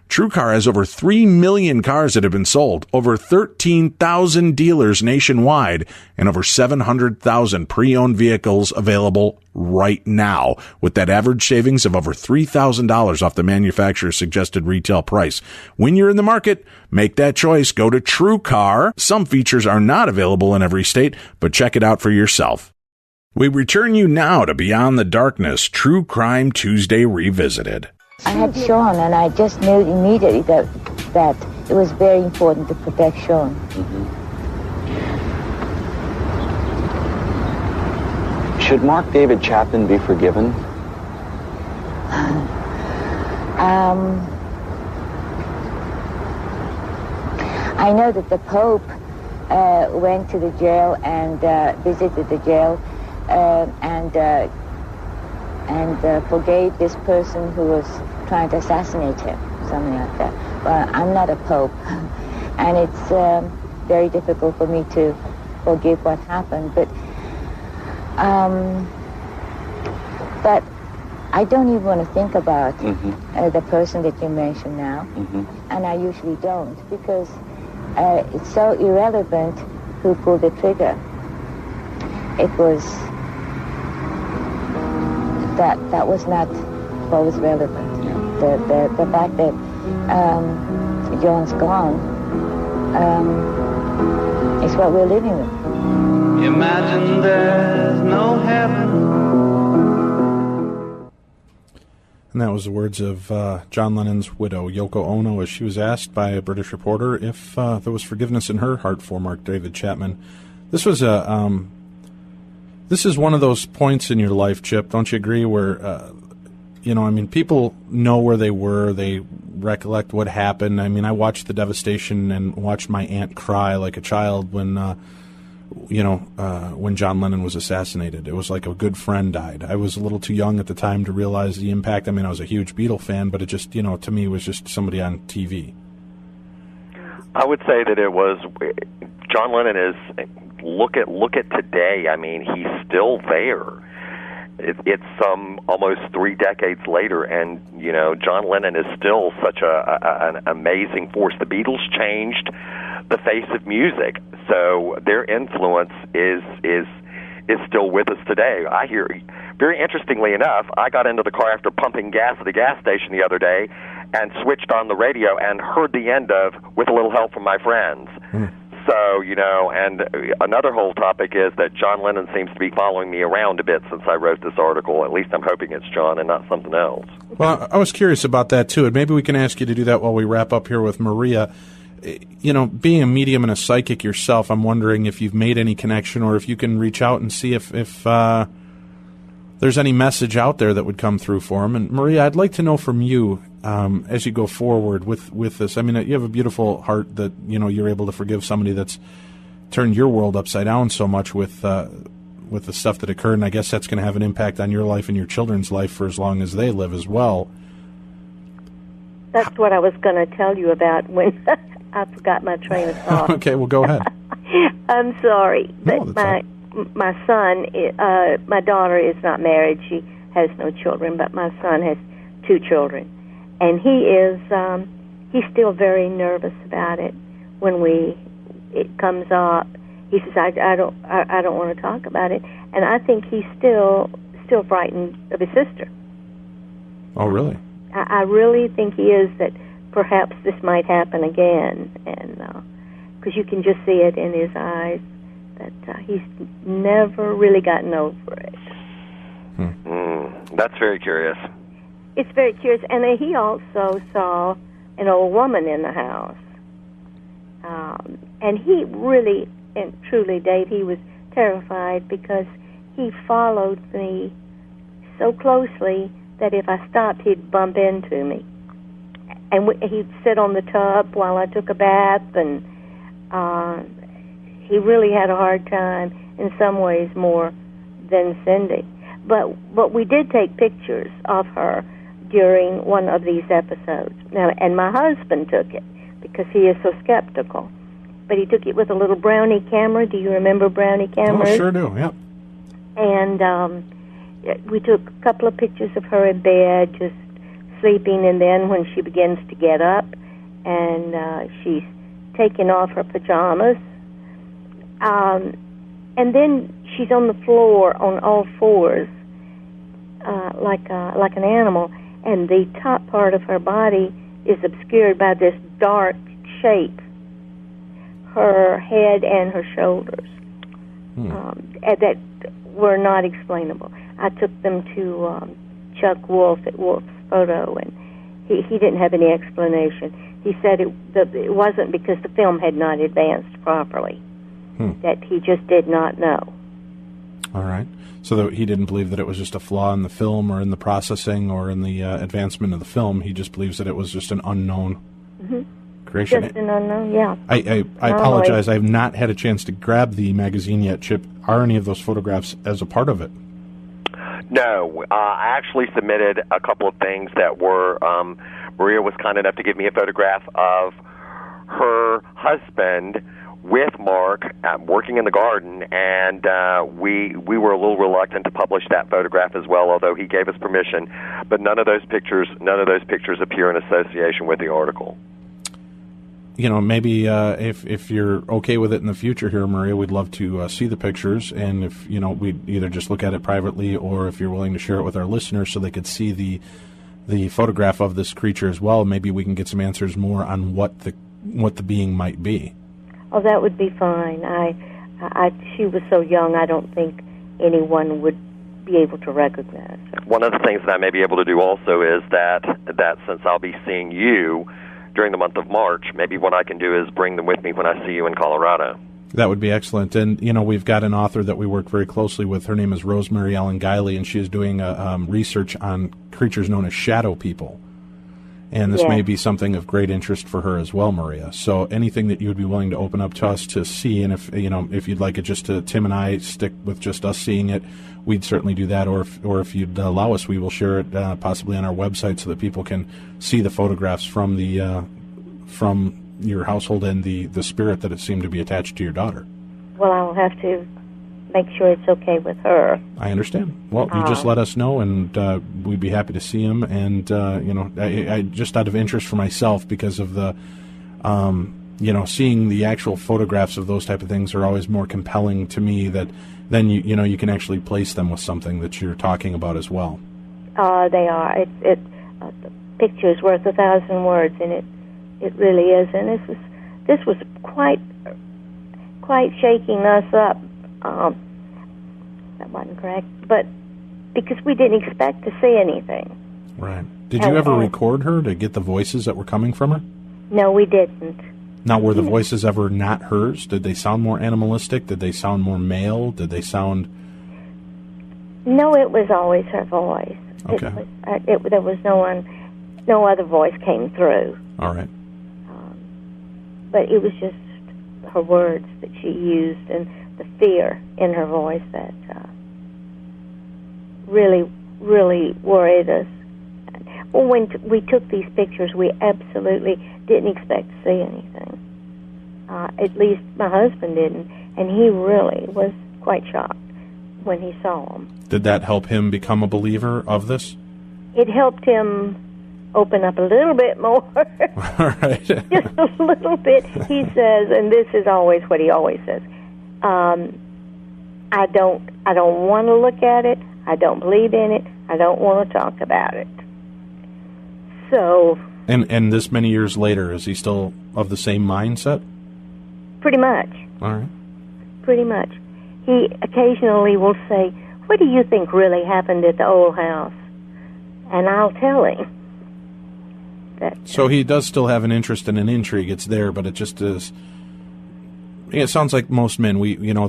TrueCar has over 3 million cars that have been sold, over 13,000 dealers nationwide, and over 700,000 pre-owned vehicles available right now, with that average savings of over $3,000 off the manufacturer's suggested retail price. When you're in the market, make that choice. Go to TrueCar. Some features are not available in every state, but check it out for yourself. We return you now to Beyond the Darkness, True Crime Tuesday Revisited. I had Sean, and I just knew immediately that it was very important to protect Sean. Should Mark David Chapman be forgiven? I know that the Pope went to the jail and visited the jail and forgave this person who was trying to assassinate him, something like that. But I'm not a pope, and it's very difficult for me to forgive what happened. But I don't even want to think about the person that you mentioned now, and I usually don't, because it's so irrelevant who pulled the trigger. It was that was not what was relevant. Yeah. The fact that John's gone is what we're living with. Imagine there's no heaven. And that was the words of John Lennon's widow, Yoko Ono, as she was asked by a British reporter if there was forgiveness in her heart for Mark David Chapman. This was this is one of those points in your life, Chip, don't you agree, where, people know where they were, they recollect what happened. I mean, I watched the devastation and watched my aunt cry like a child when John Lennon was assassinated. It was like a good friend died. I was a little too young at the time to realize the impact. I mean, I was a huge Beatle fan, but it just, to me, was just somebody on TV. I would say that it was, John Lennon is, look at today. I mean, he's still there. It's almost 3 decades later, and, John Lennon is still such an amazing force. The Beatles changed the face of music, so their influence is still with us today. I hear, very interestingly enough, I got into the car after pumping gas at the gas station the other day and switched on the radio and heard the end of With a Little Help from My Friends. So, and another whole topic is that John Lennon seems to be following me around a bit since I wrote this article. At least I'm hoping it's John and not something else. Well, I was curious about that, too, and maybe we can ask you to do that while we wrap up here with Maria. Being a medium and a psychic yourself, I'm wondering if you've made any connection or if you can reach out and see if there's any message out there that would come through for him. And Maria, I'd like to know from you as you go forward with this. I mean, you have a beautiful heart that you're able to forgive somebody that's turned your world upside down so much with the stuff that occurred, and I guess that's going to have an impact on your life and your children's life for as long as they live as well. That's what I was going to tell you about when I forgot my train of thought. Okay, well, go ahead. I'm sorry, no, but my son, my daughter is not married. She has no children, but my son has 2 children, and he's still very nervous about it when it comes up. He says, I don't want to talk about it, and I think he's still frightened of his sister. Oh, really? I really think he is, that perhaps this might happen again, and because you can just see it in his eyes that he's never really gotten over it. That's very curious. It's very curious, and he also saw an old woman in the house, and he really and truly, Dave, he was terrified because he followed me so closely that if I stopped, he'd bump into me. And he'd sit on the tub while I took a bath, and he really had a hard time, in some ways more than Cindy. But we did take pictures of her during one of these episodes. Now, and my husband took it because he is so skeptical. But he took it with a little Brownie camera. Do you remember Brownie cameras? Oh, sure do, yeah. And we took a couple of pictures of her in bed, just sleeping, and then when she begins to get up and she's taking off her pajamas, and then she's on the floor on all fours, like an animal, and the top part of her body is obscured by this dark shape, her head and her shoulders, that were not explainable. I took them to Chuck Wolf at Wolf's Photo, and he didn't have any explanation. He said it wasn't because the film had not advanced properly, that he just did not know. All right. So that he didn't believe that it was just a flaw in the film or in the processing or in the advancement of the film. He just believes that it was just an unknown creation. Just an unknown, yeah. I apologize. I have not had a chance to grab the magazine yet, Chip. Are any of those photographs as a part of it? No. I actually submitted a couple of things that were, Maria was kind enough to give me a photograph of her husband with Mark working in the garden, and we were a little reluctant to publish that photograph as well, although he gave us permission. But none of those pictures appear in association with the article. Maybe if you're okay with it in the future here, Maria, we'd love to see the pictures, and if we'd either just look at it privately, or if you're willing to share it with our listeners so they could see the photograph of this creature as well, maybe we can get some answers more on what the being might be. Oh, that would be fine. She was so young, I don't think anyone would be able to recognize her. One of the things that I may be able to do also is that since I'll be seeing you during the month of March, maybe what I can do is bring them with me when I see you in Colorado. That would be excellent. And, we've got an author that we work very closely with. Her name is Rosemary Ellen Guiley, and she is doing research on creatures known as shadow people. And this may be something of great interest for her as well, Maria. So anything that you would be willing to open up to us to see, and if you'd like it just to Tim and I stick with just us seeing it, we'd certainly do that. Or if you'd allow us, we will share it possibly on our website so that people can see the photographs from your household and the spirit that it seemed to be attached to your daughter. Well, I'll have to make sure it's okay with her. I understand. Well, you just let us know, and we'd be happy to see him. And I just out of interest for myself, because of the seeing the actual photographs of those type of things are always more compelling to me. That then you can actually place them with something that you're talking about as well. They are. The picture's worth 1,000 words, and it really is. And this was quite shaking us up. That wasn't correct, but because we didn't expect to see anything. Right. Did you ever record her to get the voices that were coming from her? No, we didn't. Now, were the voices ever not hers? Did they sound more animalistic? Did they sound more male? Did they sound... No, it was always her voice. Okay. There was no other voice came through. All right. But it was just her words that she used and the fear in her voice that really, really worried us. Well, when we took these pictures, we absolutely didn't expect to see anything. At least my husband didn't, and he really was quite shocked when he saw them. Did that help him become a believer of this? It helped him open up a little bit more. All right. Just a little bit. He says, and this is always what he always says, I don't want to look at it. I don't believe in it. I don't want to talk about it. So. And this many years later, is he still of the same mindset? Pretty much. All right. Pretty much. He occasionally will say, "What do you think really happened at the old house?" And I'll tell him. So he does still have an interest and an intrigue. It's there, but it just is. It sounds like most men,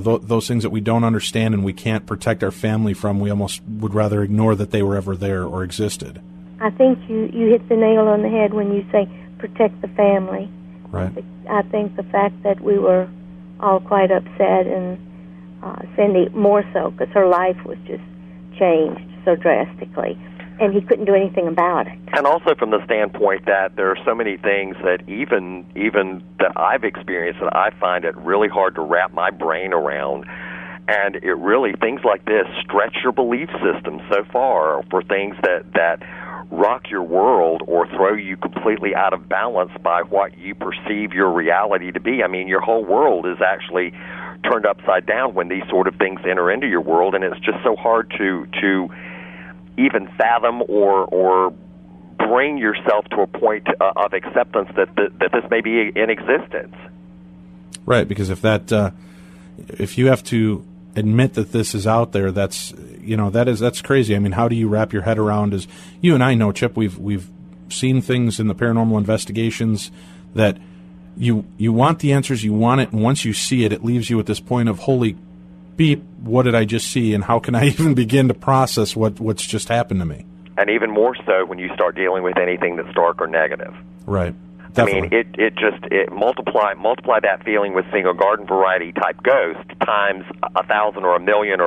those things that we don't understand and we can't protect our family from, we almost would rather ignore that they were ever there or existed. I think you hit the nail on the head when you say protect the family. Right. I think the fact that we were all quite upset, and Cindy more so, because her life was just changed so drastically, and he couldn't do anything about it. And also from the standpoint that there are so many things that even that I've experienced that I find it really hard to wrap my brain around. And it really, things like this stretch your belief system so far for things that rock your world or throw you completely out of balance by what you perceive your reality to be. I mean, your whole world is actually turned upside down when these sort of things enter into your world, and it's just so hard to even fathom or bring yourself to a point of acceptance that this may be in existence. Right, because if you have to admit that this is out there, that's crazy. I mean, how do you wrap your head around? As you and I know, Chip, we've seen things in the paranormal investigations that you want the answers, you want it, and once you see it, it leaves you at this point of holy beep, what did I just see, and how can I even begin to process what's just happened to me? And even more so when you start dealing with anything that's dark or negative. Right. Definitely. I mean, it multiply that feeling with seeing a garden variety type ghost times 1,000 or 1,000,000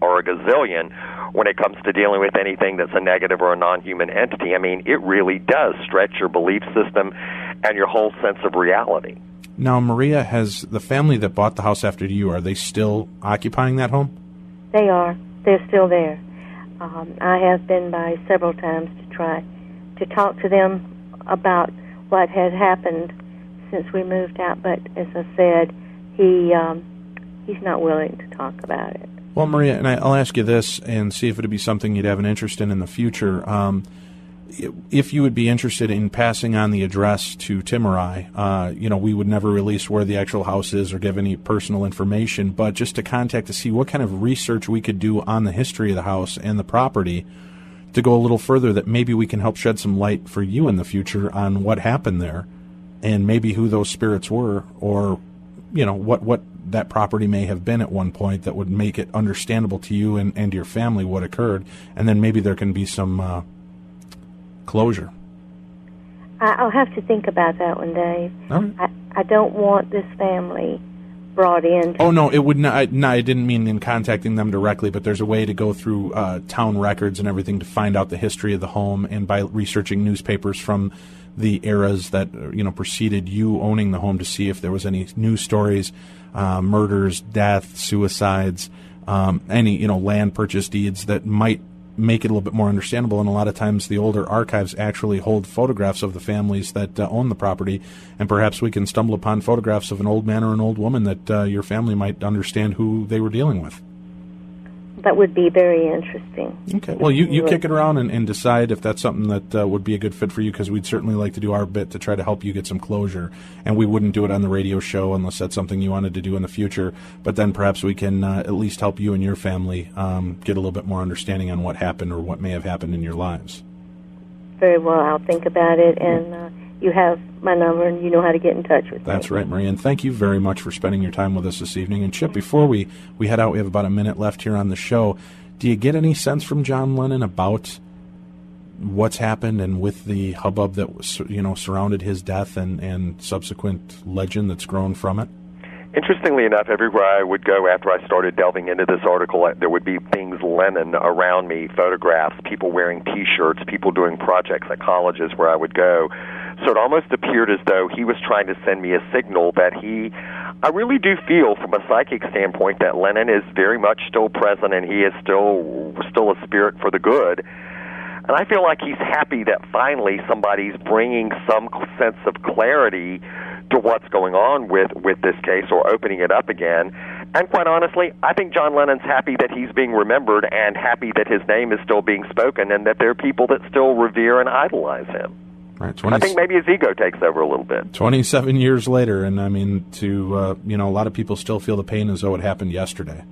or a gazillion when it comes to dealing with anything that's a negative or a non-human entity. I mean, it really does stretch your belief system and your whole sense of reality. Now, Maria, has the family that bought the house after you, are they still occupying that home? They are. They're still there. I have been by several times to try to talk to them about what had happened since we moved out, but as I said, he's not willing to talk about it. Well, Maria, and I'll ask you this and see if it would be something you'd have an interest in the future. If you would be interested in passing on the address to Tim or I, we would never release where the actual house is or give any personal information, but just to contact to see what kind of research we could do on the history of the house and the property to go a little further, that maybe we can help shed some light for you in the future on what happened there and maybe who those spirits were, or, what that property may have been at one point that would make it understandable to you and your family what occurred, and then maybe there can be some closure. I'll have to think about that one, Dave. All right. I don't want this family brought in. Oh, no, it would not. I didn't mean in contacting them directly, but there's a way to go through town records and everything to find out the history of the home, and by researching newspapers from the eras that preceded you owning the home to see if there was any news stories, murders, deaths, suicides, any land purchase deeds that might make it a little bit more understandable. And a lot of times the older archives actually hold photographs of the families that own the property, and perhaps we can stumble upon photographs of an old man or an old woman that your family might understand who they were dealing with. That would be very interesting. Okay. Well, you kick it around and decide if that's something that would be a good fit for you, because we'd certainly like to do our bit to try to help you get some closure. And we wouldn't do it on the radio show unless that's something you wanted to do in the future. But then perhaps we can at least help you and your family get a little bit more understanding on what happened or what may have happened in your lives. Very well. I'll think about it, and you have my number, and you know how to get in touch with me. That's right, Maria, and thank you very much for spending your time with us this evening. And Chip, before we head out, we have about a minute left here on the show. Do you get any sense from John Lennon about what's happened and with the hubbub that surrounded his death and subsequent legend that's grown from it? Interestingly enough, everywhere I would go after I started delving into this article, there would be things Lennon around me, photographs, people wearing T-shirts, people doing projects at colleges where I would go. So it almost appeared as though he was trying to send me a signal that I really do feel from a psychic standpoint that Lennon is very much still present, and he is still a spirit for the good. And I feel like he's happy that finally somebody's bringing some sense of clarity to what's going on with this case, or opening it up again. And quite honestly, I think John Lennon's happy that he's being remembered and happy that his name is still being spoken and that there are people that still revere and idolize him. Right, I think maybe his ego takes over a little bit. 27 years later, and I mean, a lot of people still feel the pain as though it happened yesterday.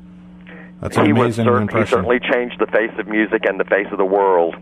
That's an amazing impression. He certainly changed the face of music and the face of the world.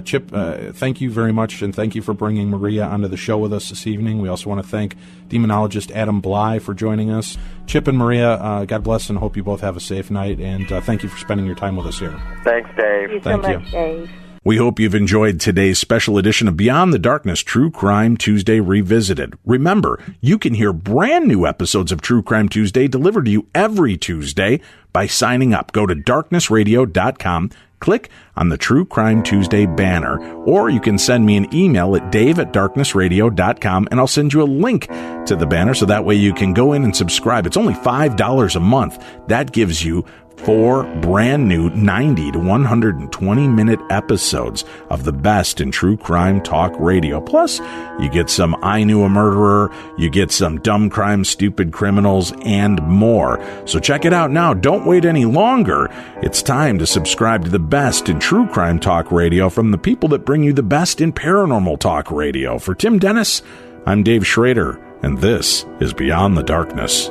Chip, thank you very much, and thank you for bringing Maria onto the show with us this evening. We also want to thank demonologist Adam Bly for joining us. Chip and Maria, God bless, and hope you both have a safe night, and thank you for spending your time with us here. Thanks, Dave. Thank you so much, Dave. We hope you've enjoyed today's special edition of Beyond the Darkness True Crime Tuesday Revisited. Remember, you can hear brand new episodes of True Crime Tuesday delivered to you every Tuesday by signing up. Go to darknessradio.com, click on the True Crime Tuesday banner, or you can send me an email at dave@darknessradio.com, and I'll send you a link to the banner so that way you can go in and subscribe. It's only $5 a month. That gives you 4 brand new 90 to 120-minute episodes of the best in true crime talk radio. Plus, you get some I Knew a Murderer, you get some Dumb Crime, Stupid Criminals, and more. So check it out now. Don't wait any longer. It's time to subscribe to the best in true crime talk radio from the people that bring you the best in paranormal talk radio. For Tim Dennis, I'm Dave Schrader, and this is Beyond the Darkness.